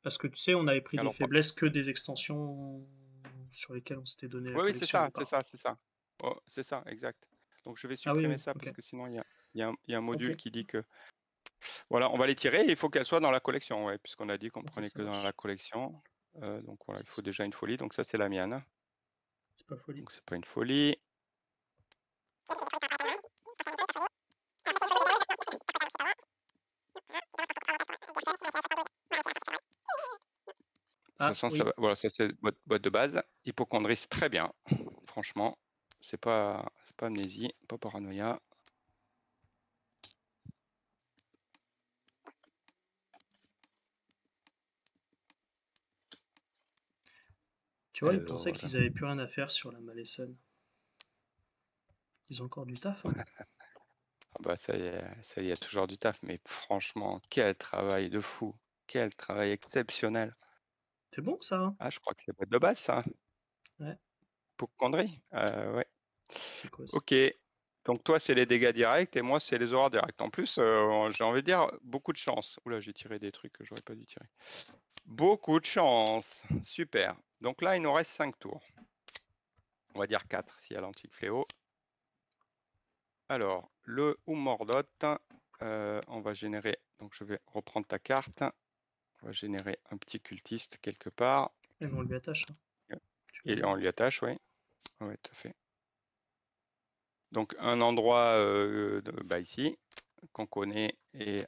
Parce que tu sais, on avait pris des Alors, faiblesses que des extensions sur lesquelles on s'était donné la oui, oui, c'est collection au ça, c'est départ. ça, c'est ça. Oh, c'est ça, exact. Donc je vais Ah oui, supprimer oui, ça ok. parce que sinon, il y a un Ok. module qui dit que... Voilà, on va les tirer et il faut qu'elles soient dans la collection, ouais, puisqu'on a dit qu'on Ok, prenait ça que dans la marche. collection. Donc voilà, il faut C'est déjà une folie. Donc ça, c'est la mienne. c'est pas folie. Donc c'est pas une folie. De toute Ah façon, ça oui, va. Voilà, ça c'est boîte de base. Hypocondrie, c'est très bien. Franchement, c'est pas amnésie, pas paranoïa. tu vois, ils Alors pensaient voilà. qu'ils avaient plus rien à faire sur la Malleson. Ils ont encore du taf, hein. Ah bah ça y est, toujours du taf. Mais franchement, quel travail de fou. Quel travail exceptionnel. C'est bon ça, hein. Ah, je crois que c'est boîte de base, ça. Ouais, Hypocondrie. Ouais. c'est quoi ça? Ok. Donc toi, c'est les dégâts directs et moi, c'est les horreurs directes. En plus, j'ai envie de dire beaucoup de chance. Oula, j'ai tiré des trucs que j'aurais pas dû tirer. Beaucoup de chance. Super. Donc là, il nous reste 5 tours. On va dire 4 s'il y a l'antique fléau. Alors, le Umordot, on va générer. Donc je vais reprendre ta carte. On va générer un petit cultiste quelque part. Et on lui attache, hein. Tu l'as Et dit. on lui attache, oui. Oui, tout à fait. Donc un endroit bah, ici qu'on connaît et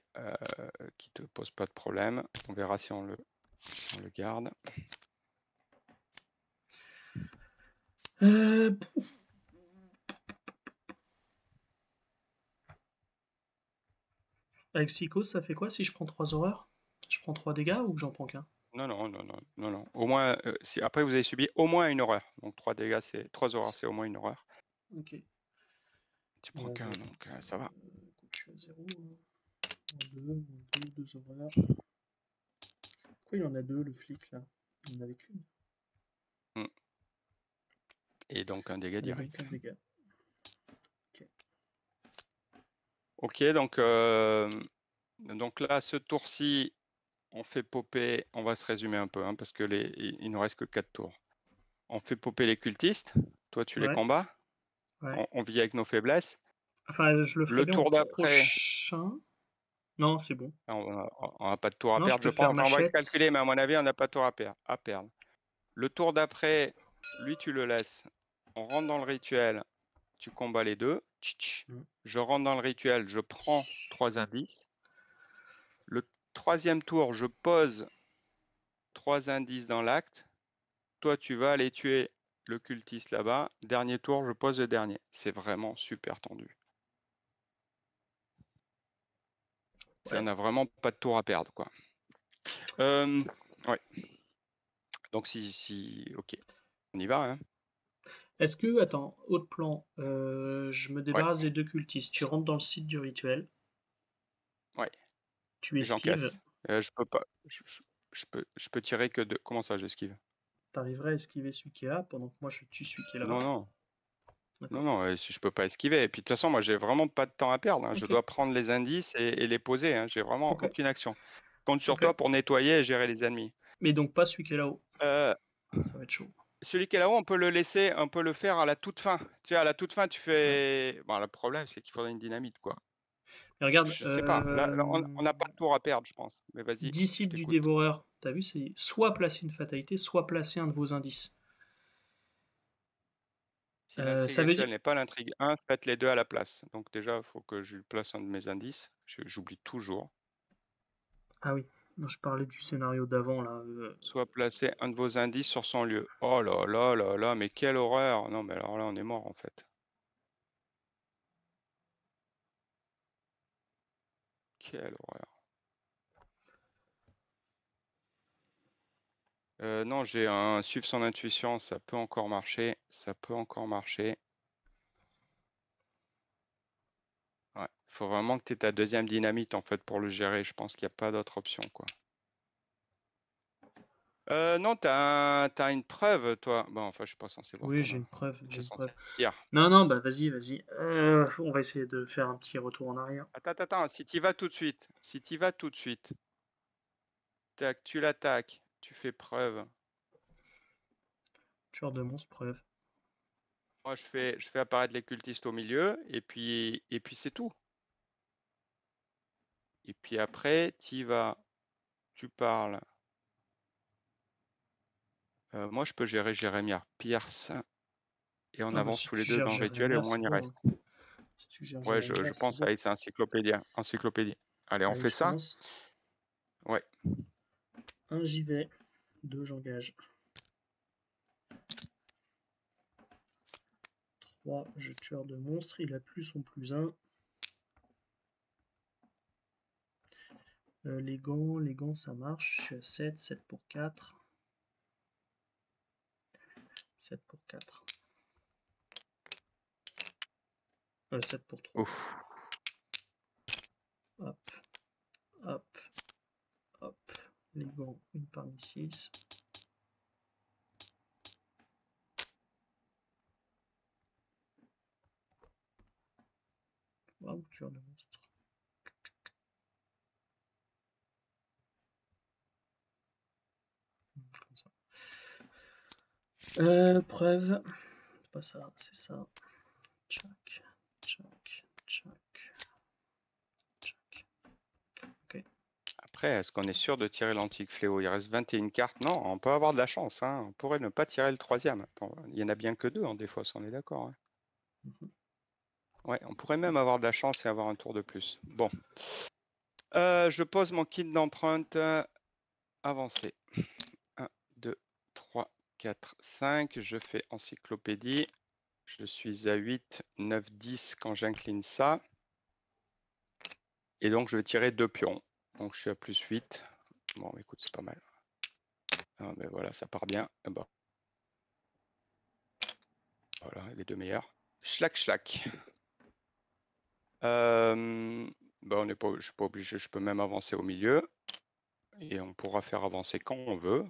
qui te pose pas de problème. On verra si on le garde. Pouf. Avec Psycho, ça fait quoi si je prends 3 horreurs? Je prends 3 dégâts ou j'en prends qu'un? Non, non, non, non, non, non. Au moins, si après vous avez subi au moins une horreur. Donc 3 dégâts, c'est 3 horreurs, c'est au moins une horreur. Ok. Tu prends Bon, qu'un, bah donc écoute, ça va. écoute, je suis à 0. Moins 2 horreurs. Pourquoi il en a 2, le flic, là? Il en avait qu'une. Mm. Et donc un dégât Et donc direct. un dégât. Ok. Ok, donc là, ce tour-ci, on fait popper. On va se résumer un peu, hein, parce que il nous reste que 4 tours. On fait popper les cultistes. Toi, tu les Ouais, combats. ouais. On vit avec nos faiblesses. Enfin, je le ferai Le bien au tour d'après, prochain. Non, c'est bon. on n'a pas de tour à Non, je perdre, peux je pense. faire Enfin, on va le machette. calculer, mais à mon avis, on n'a pas de tour à perdre. Le tour d'après, lui, tu le laisses. On rentre dans le rituel. Tu combats les deux. Tch. Mm. Je rentre dans le rituel. Je prends 3 indices. Le troisième tour, je pose 3 indices dans l'acte. Toi, tu vas aller tuer le cultiste là-bas. Dernier tour, je pose le dernier. C'est vraiment super tendu. On Ouais. n'a vraiment pas de tour à perdre, quoi. Ouais. Donc ok, on y va, hein. Est-ce que, attends, autre plan, je me Ouais, débarrasse des 2 cultistes. Tu rentres dans le site du rituel, ouais. tu esquives. J'encaisse. Je peux pas. Je peux tirer que de. Comment ça, j'esquive? T'arriverais à esquiver celui qui est là pendant que moi je tue celui qui est là-bas. Non, non. Non, D'accord. non, si je peux pas esquiver. Et puis de toute façon, moi, j'ai vraiment pas de temps à perdre, hein. Je Ok, dois prendre les indices et les poser, hein. J'ai vraiment ok, aucune action. Je compte sur ok. toi pour nettoyer et gérer les ennemis. Mais donc pas celui qui est là-haut. Euh, Ça va être chaud. Celui qui est là-haut, on peut le laisser, on peut le faire à la toute fin. Tu sais, à la toute fin, tu Ouais. fais. Bon, le problème, c'est qu'il faudrait une dynamite, quoi. Mais regarde, Je sais pas. Là, on n'a pas de tour à perdre, je pense. Mais vas-y, je disciple du t'écoute. dévoreur, t'as vu, c'est soit placer une fatalité, soit placer un de vos indices. Si l'intrigue Ça veut dire. actuelle n'est pas l'intrigue 1, faites les deux à la place. Donc déjà, il faut que je lui place un de mes indices. J'oublie toujours. Ah oui, non, je parlais du scénario d'avant là. Soit placer un de vos indices sur son lieu. Oh là là là là, mais quelle horreur! Non, mais alors là, on est mort en fait. Quelle horreur. Non, j'ai un suivre son intuition, ça peut encore marcher. Ça peut encore marcher. Ouais. Faut vraiment que tu aies ta deuxième dynamite en fait pour le gérer. Je pense qu'il n'y a pas d'autre option, quoi. Non, t'as une preuve, toi. Bon, enfin, je suis pas censé voir Oui, ton j'ai œuvre. une preuve, Tu j'ai es une censé preuve. dire. Non, non, bah vas-y, vas-y. On va essayer de faire un petit retour en arrière. Attends, si tu vas tout de suite, tac, tu l'attaques, tu fais preuve. Tueur de monstres, preuve. Moi, je fais apparaître les cultistes au milieu, et puis c'est tout. Et puis après, tu parles. Moi, je peux gérer Jérémia Pierce et on Ah bah avance si tous les tu deux gères dans le rituel et au Jérémia, moins c'est on y bon, hein. reste. Si tu gères Ouais, je Jérémia, c'est pense, bon. allez, c'est encyclopédie. Allez, on Allez, fait je ça? commence. Ouais. 1, j'y vais. 2, j'engage. 3, je tueur de monstre. Il a plus son +1. Les gants, ça marche. Je suis à 7, 7 pour 4. 7 pour 4. 7 pour 3. Ouf. Hop, hop, hop. Les gants, une parmi 6. Waouh, tueur de monstre. Comme ça. Preuve. C'est pas ça, c'est ça. Tchac, tchac, tchac, tchac. Ok. Après, est-ce qu'on est sûr de tirer l'antique fléau? Il reste 21 cartes. Non, on peut avoir de la chance, hein. On pourrait ne pas tirer le 3e. Attends, il y en a bien que 2 en défausse, on est d'accord, hein. Ouais, on pourrait même avoir de la chance et avoir un tour de plus. Bon. Je pose mon kit d'empreinte. Avancé. 1, 2, 3, 4, 5. Je fais encyclopédie. Je suis à 8, 9, 10 quand j'incline ça. Et donc, je vais tirer 2 pions. Donc, je suis à +8. Bon, écoute, c'est pas mal. Ah, ben voilà, ça part bien. Ah bah. Voilà, les 2 meilleurs. Schlack, schlack. Bah, je suis pas obligé, je peux même avancer au milieu. Et on pourra faire avancer quand on veut.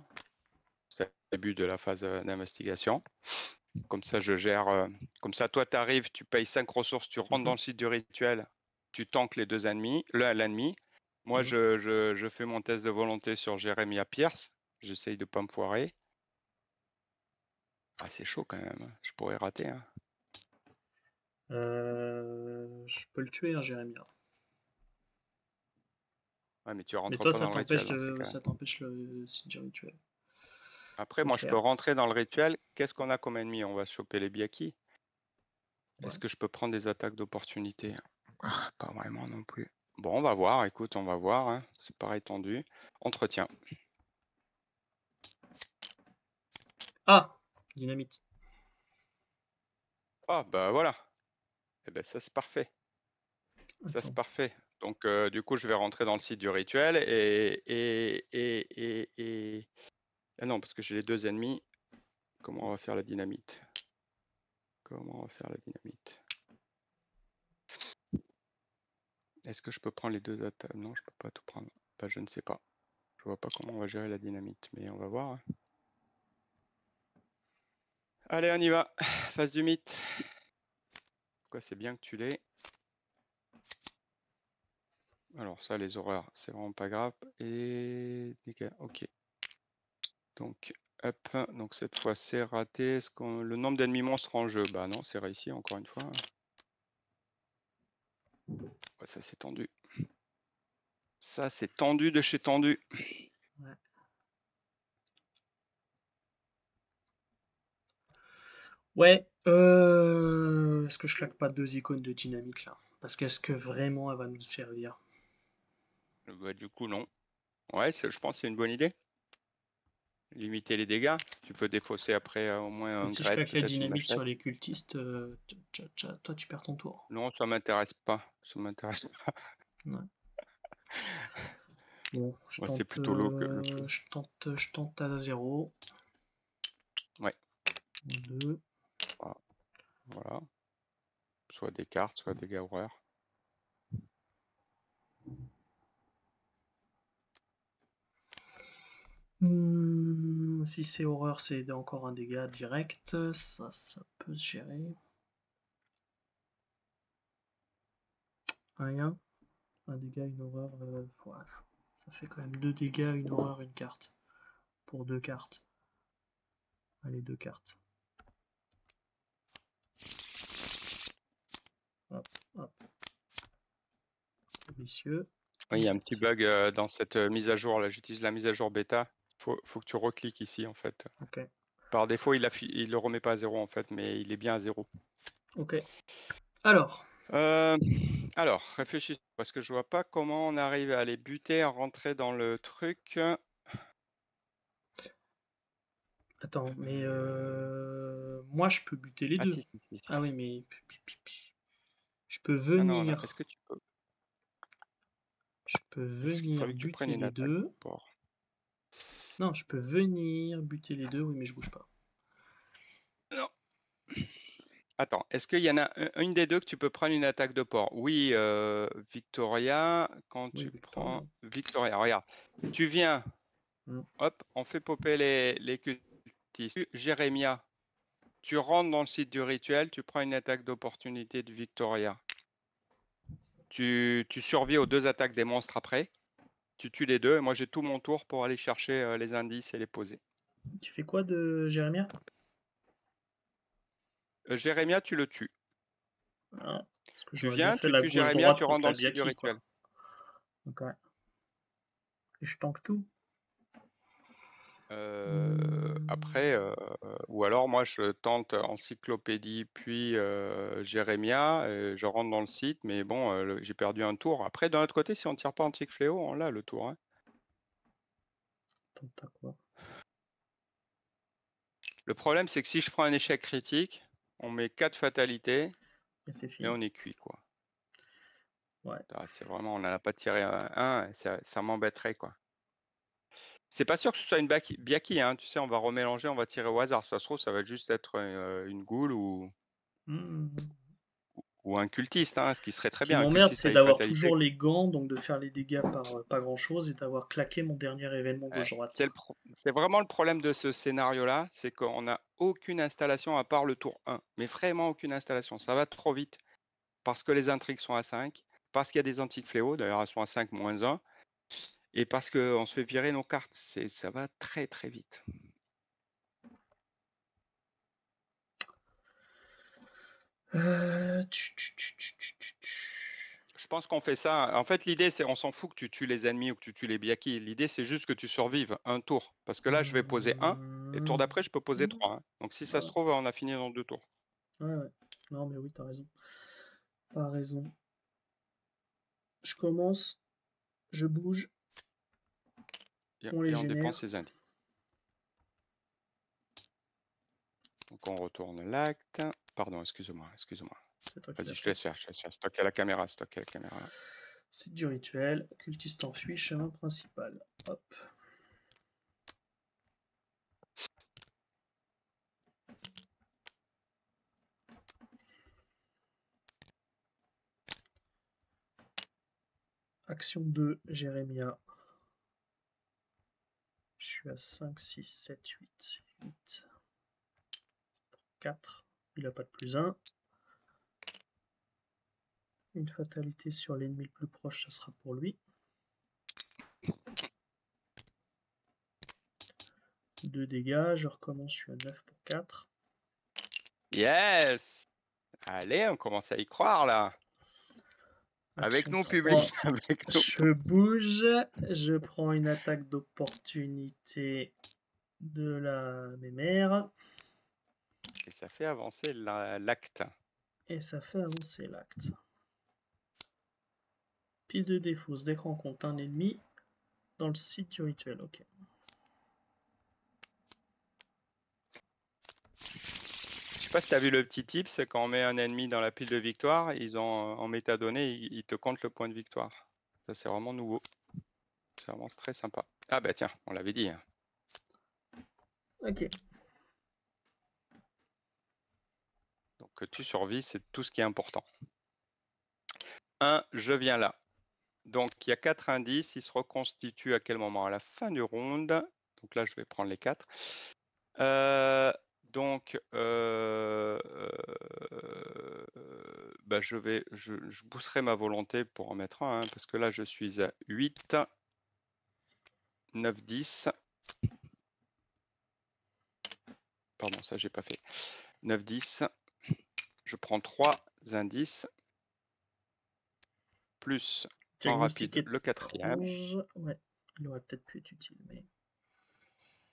C'est le début de la phase d'investigation. Comme ça, je gère. Comme ça, toi, tu arrives, tu payes 5 ressources, tu rentres dans le site du rituel, tu tankes les 2 ennemis, l'ennemi. Moi, je fais mon test de volonté sur Jérémia Pierce. J'essaye de pas me foirer. Ah, c'est chaud quand même. Je pourrais rater. Hein. Je peux le tuer, hein, Jérémia. Ouais, mais tu Mais rentres toi, pas ça dans le rituel t'empêche dans ces cas-là. ça t'empêche le site du rituel. Après, C'est moi, je peux clair. rentrer dans le rituel. Qu'est-ce qu'on a comme ennemi? On va choper les Biaki. Ouais. Est-ce que je peux prendre des attaques d'opportunité? Pas vraiment non plus. Bon, on va voir. Écoute, on va voir. Hein. C'est pareil tendu. Entretien. Ah, dynamite. Ah, bah voilà. Eh ben, ça, c'est parfait. Ça, c'est Attends. parfait. Donc, du coup, je vais rentrer dans le site du rituel et... Ah non, parce que j'ai les 2 ennemis. Comment on va faire la dynamite? Comment on va faire la dynamite? Est-ce que je peux prendre les 2 attaques? Non, je peux pas tout prendre. Bah, je ne sais pas. Je vois pas comment on va gérer la dynamite, mais on va voir. Hein. Allez, on y va. Phase du mythe. Pourquoi c'est bien que tu l'aies? Alors ça, les horreurs, c'est vraiment pas grave. Et dégâts, ok. Donc, hop. Donc cette fois, c'est raté. Est-ce qu'on le nombre d'ennemis monstres en jeu? Bah non, c'est réussi encore une fois. Ouais, ça c'est tendu. Ça c'est tendu de chez tendu. Ouais. Ouais, est-ce que je claque pas 2 icônes de dynamite là? Parce qu'est-ce que vraiment elle va nous servir? Bah, du coup, non. Ouais, je pense que c'est une bonne idée. Limiter les dégâts. Tu peux défausser après au moins Parce que un si je grade, claque la peut-être une dynamite machette. sur les cultistes, toi tu perds ton tour. Non, ça m'intéresse pas. Ça m'intéresse pas. Ouais. Bon, Moi, c'est plutôt l'eau que le feu. je tente à 0. Ouais. 2. Voilà. Soit des cartes, soit des dégâts horreurs. Si c'est horreur, c'est encore un dégât direct. Ça peut se gérer. Rien. Un dégât, une horreur. Ouais, ça fait quand même 2 dégâts, une horreur, une carte. Pour 2 cartes. Allez, 2 cartes. Hop, hop. Vicieux. Oui, il y a un petit bug dans cette mise à jour là. J'utilise la mise à jour bêta. Faut que tu recliques ici en fait. Ok. Par défaut, il le remet pas à 0 en fait, mais il est bien à 0. Ok. Alors, Alors, réfléchis, parce que je vois pas comment on arrive à les buter, à rentrer dans le truc. attends, mais moi je peux buter les Ah deux. si, si, si, si, Ah si. oui, mais je peux Non, non, non. Est-ce venir, que tu peux? je peux Parce qu'il venir fallait que tu prennes buter une les attaque deux. de port. Non, je peux venir buter les deux, oui, mais je bouge pas. Non. Attends, est-ce qu'il y en a une des deux que tu peux prendre une attaque de port? Oui, Victoria, quand Oui, tu Victoria. prends Victoria, regarde, tu viens, Hmm. hop, on fait popper les cultistes. Jérémia, tu rentres dans le site du rituel, tu prends une attaque d'opportunité de Victoria. Tu survis aux 2 attaques des monstres après, tu tues les 2, et moi j'ai tout mon tour pour aller chercher les indices et les poser. Tu fais quoi de Jérémia? Jérémia, tu le tues. Ah, parce que Tu j'aurais bien viens, fait tu la tues Jérémia, gauche-droite tu rentres contre dans la le site du Biaki, quoi. rituel. Donc, ouais. Et je tank tout. Après, ou alors moi je tente encyclopédie puis Jérémia, je rentre dans le site, mais bon, j'ai perdu un tour. Après, d'un autre côté, si on tire pas Antique Fléau, on l'a le tour, hein. Attends, t'as quoi? Le problème, c'est que si je prends un échec critique, on met 4 fatalités Et c'est et fini. on est cuit, quoi. Ouais. Ah, c'est vraiment, on n'en a pas tiré un, ça m'embêterait, quoi. C'est pas sûr que ce soit une Biaki, hein. Tu sais, on va remélanger, on va tirer au hasard. Ça se trouve, ça va juste être une goule Hmm. ou un cultiste, hein, ce qui serait Ce très qui bien. Un m'emmerde, cultiste c'est avec d'avoir fatalité. toujours les gants, donc de faire les dégâts par pas grand-chose, et d'avoir claqué mon dernier événement Ouais, gauche-droite. c'est vraiment le problème de ce scénario-là, c'est qu'on n'a aucune installation à part le tour 1. Mais vraiment aucune installation. Ça va trop vite parce que les intrigues sont à 5, parce qu'il y a des antiques fléaux, d'ailleurs elles sont à 5 moins 1, et parce qu'on se fait virer nos cartes. Ça va très très vite. Je pense qu'on fait ça. En fait, l'idée, c'est on s'en fout que tu tues les ennemis ou que tu tues les biakis. L'idée, c'est juste que tu survives un tour. Parce que là, je vais poser 1, et le tour d'après, je peux poser 3, hein. Donc si ça se Ouais, trouve, on a fini dans 2 tours. ouais, ouais. Non, mais oui, t'as raison. T'as raison. Je commence, je bouge, on les Et on dépense génère. les indices. Donc on retourne l'acte. Pardon, excuse-moi, excuse-moi. C'est toi qui Vas-y, l'as je te fait. laisse faire, je te laisse faire. Stocker la caméra, stocker la caméra là. C'est du rituel. Cultiste enfui, chemin principal. Hop. Action 2, Jérémia. Je suis à 5, 6, 7, 8. 8. 4. Il n'a pas de plus 1. Une fatalité sur l'ennemi le plus proche, ça sera pour lui. 2 dégâts, je recommence, je suis à 9 pour 4. Yes! Allez, on commence à y croire là. Avec Action nous, 3, public, avec nous. je bouge, je prends une attaque d'opportunité de la mémère, Et ça fait avancer l'acte. et ça fait avancer l'acte. Pile de défausse dès qu'on rencontre un ennemi dans le site du rituel, ok. Je sais pas si tu as vu le petit tip, c'est quand on met un ennemi dans la pile de victoire, ils ont en métadonnées, ils te comptent le point de victoire. Ça, c'est vraiment nouveau. C'est vraiment très sympa. Ah bah tiens, on l'avait dit, hein. Ok. Donc que tu survis, c'est tout ce qui est important. 1, je viens là. Donc il y a 4 indices, ils se reconstituent à quel moment? À la fin du round. Donc là, je vais prendre les 4. Donc, bah, je pousserai ma volonté pour en mettre un, hein, parce que là, je suis à 8, 9, 10. Pardon, ça, j'ai pas fait. 9, 10. Je prends 3 indices, plus rend Diagnostic rapide le quatrième. étrange. Ouais, il aurait peut-être pu être utile, mais...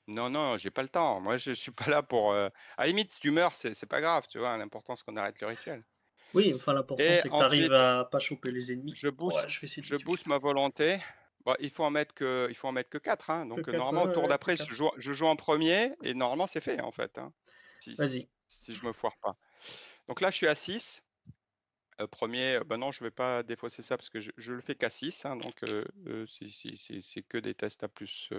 Non, non, j'ai pas le temps. Moi, je suis pas là pour. À la limite, si tu meurs, c'est pas grave, tu vois. L'important, c'est qu'on arrête le rituel. Oui, enfin, l'important, Et c'est que tu arrives ensuite, à pas choper les ennemis. je Ouais, booste, je vais essayer de les je tuer. booste ma volonté. Bon, il faut en mettre que 4. Hein. Que Donc, 4, normalement, au tour ouais, que d'après, 4. je joue en premier et normalement, c'est fait, en fait. Hein, Vas-y. si je me foire pas. Donc là, je suis à 6. Premier, ben non, je vais pas défausser ça parce que je le fais qu'à 6. Hein, donc, c'est que des tests à plus.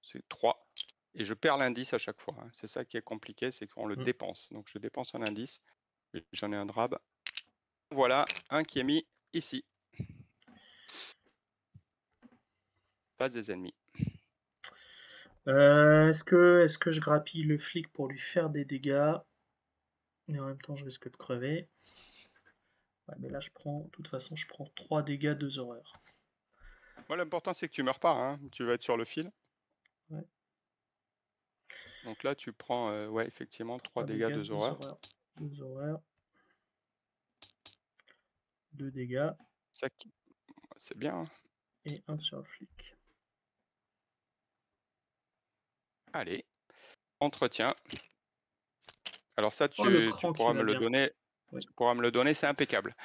C'est 3. Et je perds l'indice à chaque fois. Hein. C'est ça qui est compliqué, c'est qu'on le dépense. Donc, je dépense un indice. J'en ai un drab. Voilà, un qui est mis ici. Face des ennemis. Est-ce que je grappille le flic pour lui faire des dégâts? Mais en même temps, je risque de crever. Ouais, mais là, de toute façon, je prends 3 dégâts, 2 horreurs. Moi, l'important, c'est que tu meurs pas. Hein. Tu vas être sur le fil. Ouais. Donc là, tu prends, ouais, effectivement, 3 dégâts, 2 2 horreurs. horreurs. 2 horreurs. 2 dégâts. C'est bien. Hein. Et 1 sur le flic. Allez. Entretien. Alors ça, Oh, le tu cran qui pourras va me le bien. donner. Oui. Tu pourras me le donner, c'est impeccable.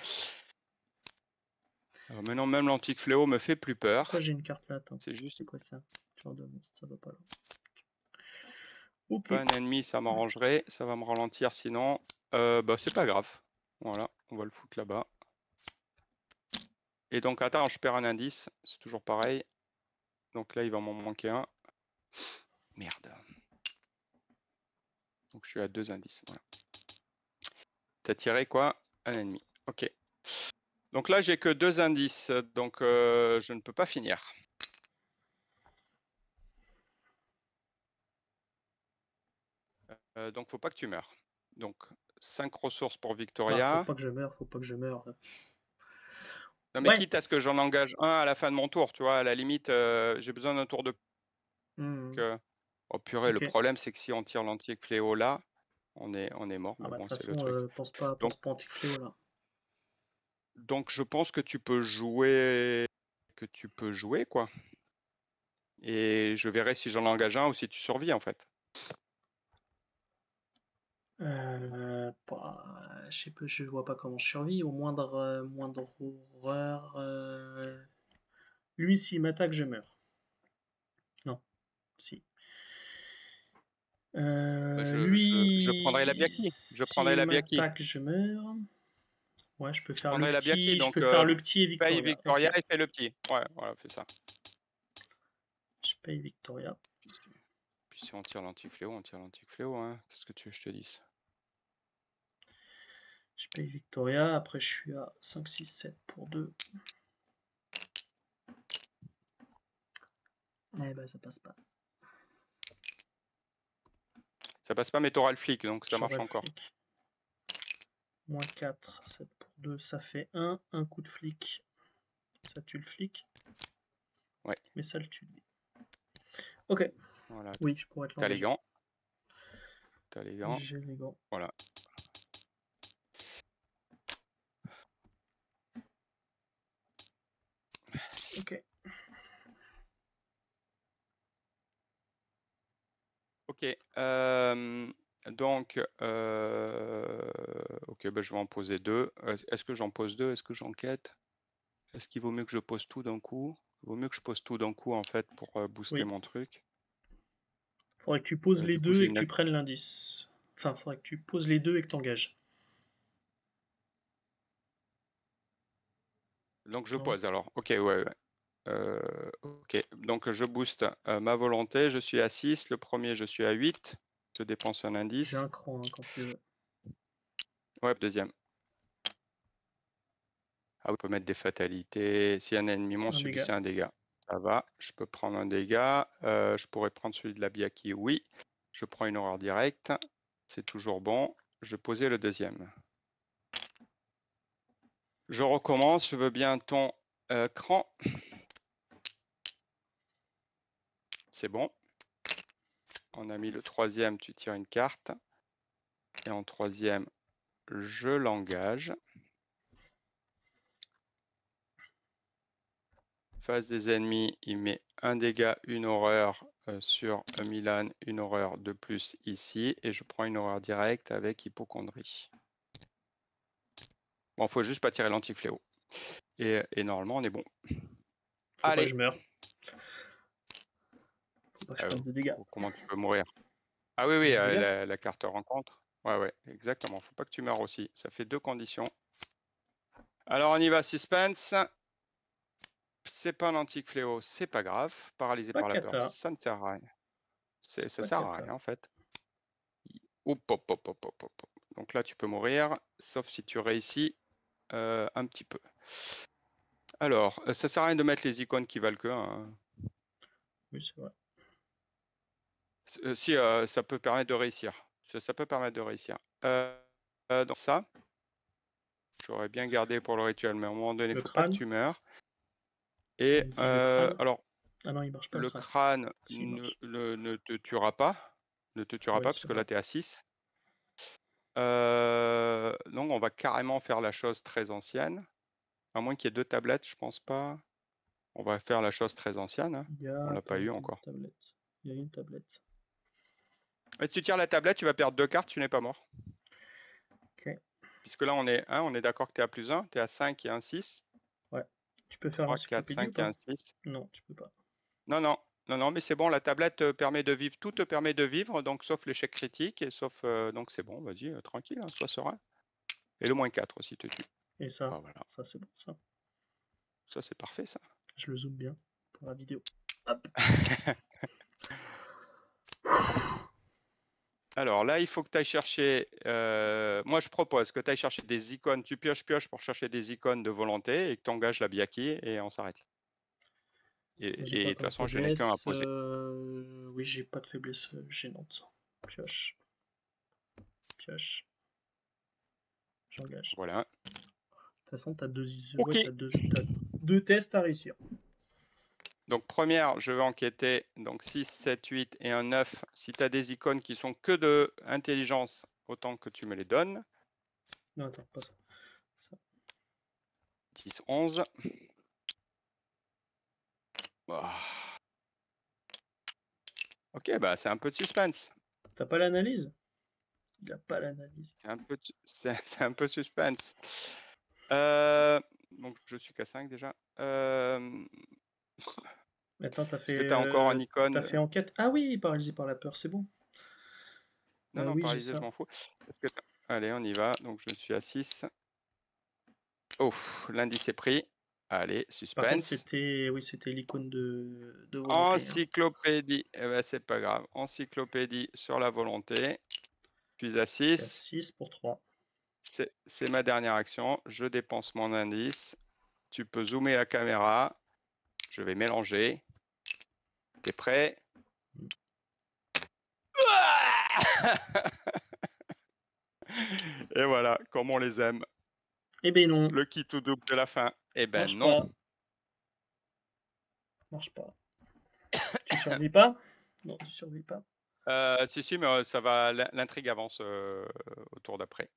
Alors maintenant, même l'antique fléau me fait plus peur. Pourquoi j'ai une carte là? Attends. C'est juste. C'est quoi ça? Genre de monstre, ça va pas là. Ok. Pas un ennemi, ça m'arrangerait. Ça va me ralentir sinon. Bah, c'est pas grave. Voilà, on va le foutre là-bas. Et donc, attends, je perds un indice. C'est toujours pareil. Donc là, il va m'en manquer un. Merde. Donc, je suis à 2 indices. Voilà. T'as tiré quoi? Un ennemi. Ok. Donc là, j'ai que 2 indices. Donc, je ne peux pas finir. Donc, faut pas que tu meurs. Donc, 5 ressources pour Bah, Victoria. faut pas que je meure, faut pas que je meure. Non, mais Ouais. quitte à ce que j'en engage un à la fin de mon tour, tu vois, à la limite, j'ai besoin d'un tour de. Oh purée, le Ok. problème, c'est que si on tire l'antique fléau là, on est mort, Ah mais bah, de bon, toute c'est le façon, truc. pense pas anti-fléau là. Donc, je pense que tu peux jouer, quoi. Et je verrai si j'en engage un ou si tu survis, en fait. Je sais pas, je vois pas comment je survis. Au moindre horreur. Lui, s'il m'attaque, je meurs. Non, si. Bah, je prendrai la Lui, Biaki. Je prendrai s'il la Biaki. m'attaque, je meurs. Ouais, je peux Je faire le prendrai la Biaki, petit, je donc peux faire le petit et paye Victoria. Victoria Ok, et fais le petit. Ouais, voilà, fais ça. je paye Victoria. Puis si on tire l'antique fléau, on tire l'antique fléau. Hein. Qu'est-ce que tu veux que je te dise? Je paye Victoria. Après, je suis à 5, 6, 7 pour 2. Eh ben, ça passe pas. Ça passe pas, mais t'auras le flic, donc ça J'aurai marche le encore. flic. Moins 4, 7 pour 2, ça fait 1. Un coup de flic. Ça tue le flic. Ouais. Mais ça le tue lui. Ok. Voilà. Oui, je pourrais te T'as les l'engager. gants. T'as les gants. J'ai les gants. Voilà. Ok. Ok. Donc, ok, bah, je vais en poser 2. Est-ce que j'en pose 2? Est-ce que j'enquête? Est-ce qu'il vaut mieux que je pose tout d'un coup? Il vaut mieux que je pose tout d'un coup, en fait, pour booster Oui. mon truc. Faudrait que tu poses les Du coup, deux j'ai et que tu prennes l'indice. Enfin, faudrait que tu poses les deux et que t'engages. Donc, je Non. pose alors. Ok, ouais. Ok, donc je booste ma volonté. Je suis à 6. Le premier, je suis à 8. Je dépense un J'ai indice. un cran quand tu veux. Ouais, deuxième. Ah, on peut mettre des fatalités. Si un ennemi Un dégât. subissait un dégât. Ça va, je peux prendre un dégât. Je pourrais prendre celui de la Biaki, oui. Je prends une horreur directe. C'est toujours bon. Je vais poser le deuxième. Je recommence. Je veux bien ton cran. C'est bon. On a mis le troisième. Tu tires une carte. Et en troisième, je l'engage. face des ennemis, il met un dégât, une horreur sur Milan, une horreur de plus ici, et je prends une horreur directe avec hypocondrie. Bon, faut juste pas tirer l'anti-fléau. Et normalement, on est bon. Faut Allez. pas que je meure. Faut pas que je prenne de dégâts. Comment tu peux mourir? Ah oui, oui, la carte rencontre. Ouais, exactement. Faut pas que tu meurs aussi. Ça fait 2 conditions. Alors, on y va, suspense. C'est pas un antique fléau, c'est pas grave. Paralysé pas par la peur, cata. ça ne sert à rien. Ça pas sert à cata. rien, en fait. Hop, hop, hop, hop, hop, hop. Donc là, tu peux mourir, sauf si tu réussis un petit peu. Alors, ça sert à rien de mettre les icônes qui valent que 1. Oui, c'est vrai. Si, ça peut permettre de réussir. Ça peut permettre de réussir. Donc ça, j'aurais bien gardé pour le rituel, mais à un moment donné, il ne faut pas que tu meurs. Et le crâne. alors, Ah non, il marche pas le crâne Si, il marche. ne te tuera pas. Ne te tuera Oui, pas, c'est parce que vrai. là, tu es à 6. Donc, on va carrément faire la chose très ancienne. À moins qu'il y ait 2 tablettes, je pense pas. On va faire la chose très ancienne. Hein. On l'a pas eu encore. Il y a une tablette. Et si tu tires la tablette, tu vas perdre 2 cartes, tu n'es pas mort. Ok. Puisque là, on est d'accord que tu es à +1, tu es à 5 et un 6. Ouais. Tu peux faire 3, 4, l'encyclopédie ou 5 et pas? un 6. Non, tu peux pas. Non, mais c'est bon, la tablette te permet de vivre, tout te permet de vivre, donc sauf l'échec critique, et sauf, donc c'est bon, vas-y, tranquille, hein, sois serein. Et le -4 aussi te tue. Et ça, Bah, voilà. ça c'est bon, ça. Ça, c'est parfait, ça. Je le zoome bien pour la vidéo. Hop. Alors là, il faut que tu ailles chercher, moi je propose que tu ailles chercher des icônes, tu pioches pour chercher des icônes de volonté et que tu engages la Biaki et on s'arrête. Et de toute façon, je n'ai qu'un à poser. Oui, j'ai pas de faiblesse gênante. Pioche. Pioche. J'engage. Voilà. De toute façon, t'as Ok. t'as deux tests à réussir. Donc première, je vais enquêter, donc 6, 7, 8 et un 9. Si tu as des icônes qui sont que de intelligence, autant que tu me les donnes. Non, attends, pas ça. 10, 11. Oh. Ok, bah c'est un peu de suspense. T'as pas l'analyse? Il a pas l'analyse. C'est un peu suspense. Donc je suis qu'à 5 déjà. Attends, Est-ce que tu as encore un icône? T'as fait enquête? Ah oui, paralysé par la peur, c'est bon. Non, Oui, j'ai paralysé, je ça. m'en fous. Allez, on y va. Donc je suis à 6. Oh, l'indice est pris. Allez, Par contre, suspense. c'était l'icône de volonté. Encyclopédie. Eh ben, c'est pas grave. Encyclopédie sur la volonté. Puis à À 6. 6 pour 3. C'est ma dernière action. Je dépense mon indice. Tu peux zoomer la caméra. Je vais mélanger. T'es prêt? Et voilà, comme on les aime. Eh ben non. Le kit tout double de la fin. Eh ben Marche non. pas. Marche pas. Tu survis pas? Non, tu survis pas. Si, mais ça va. L'intrigue avance au tour d'après.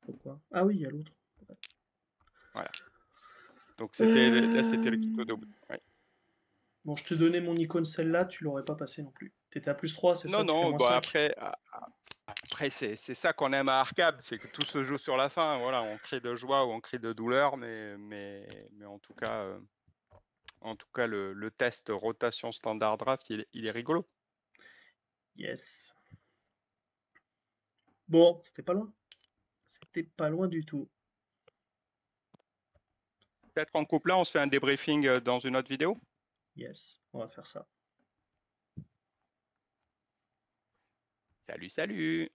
Pourquoi? Ah oui, il y a l'autre. Voilà. Donc là, c'était le kit au double. Ouais. Bon, je te donnais mon icône celle-là, tu l'aurais pas passé non plus. T'étais à +3, c'est ça? Tu fais Non, moins bah 5. après c'est ça qu'on aime à Arcade, c'est que tout se joue sur la fin. Voilà, on crie de joie ou on crie de douleur, mais en tout cas, le test rotation standard draft, il est rigolo. Yes. Bon, c'était pas loin. C'était pas loin du tout. Peut-être en couple là, on se fait un débriefing dans une autre vidéo. Yes, on va faire ça. Salut, salut!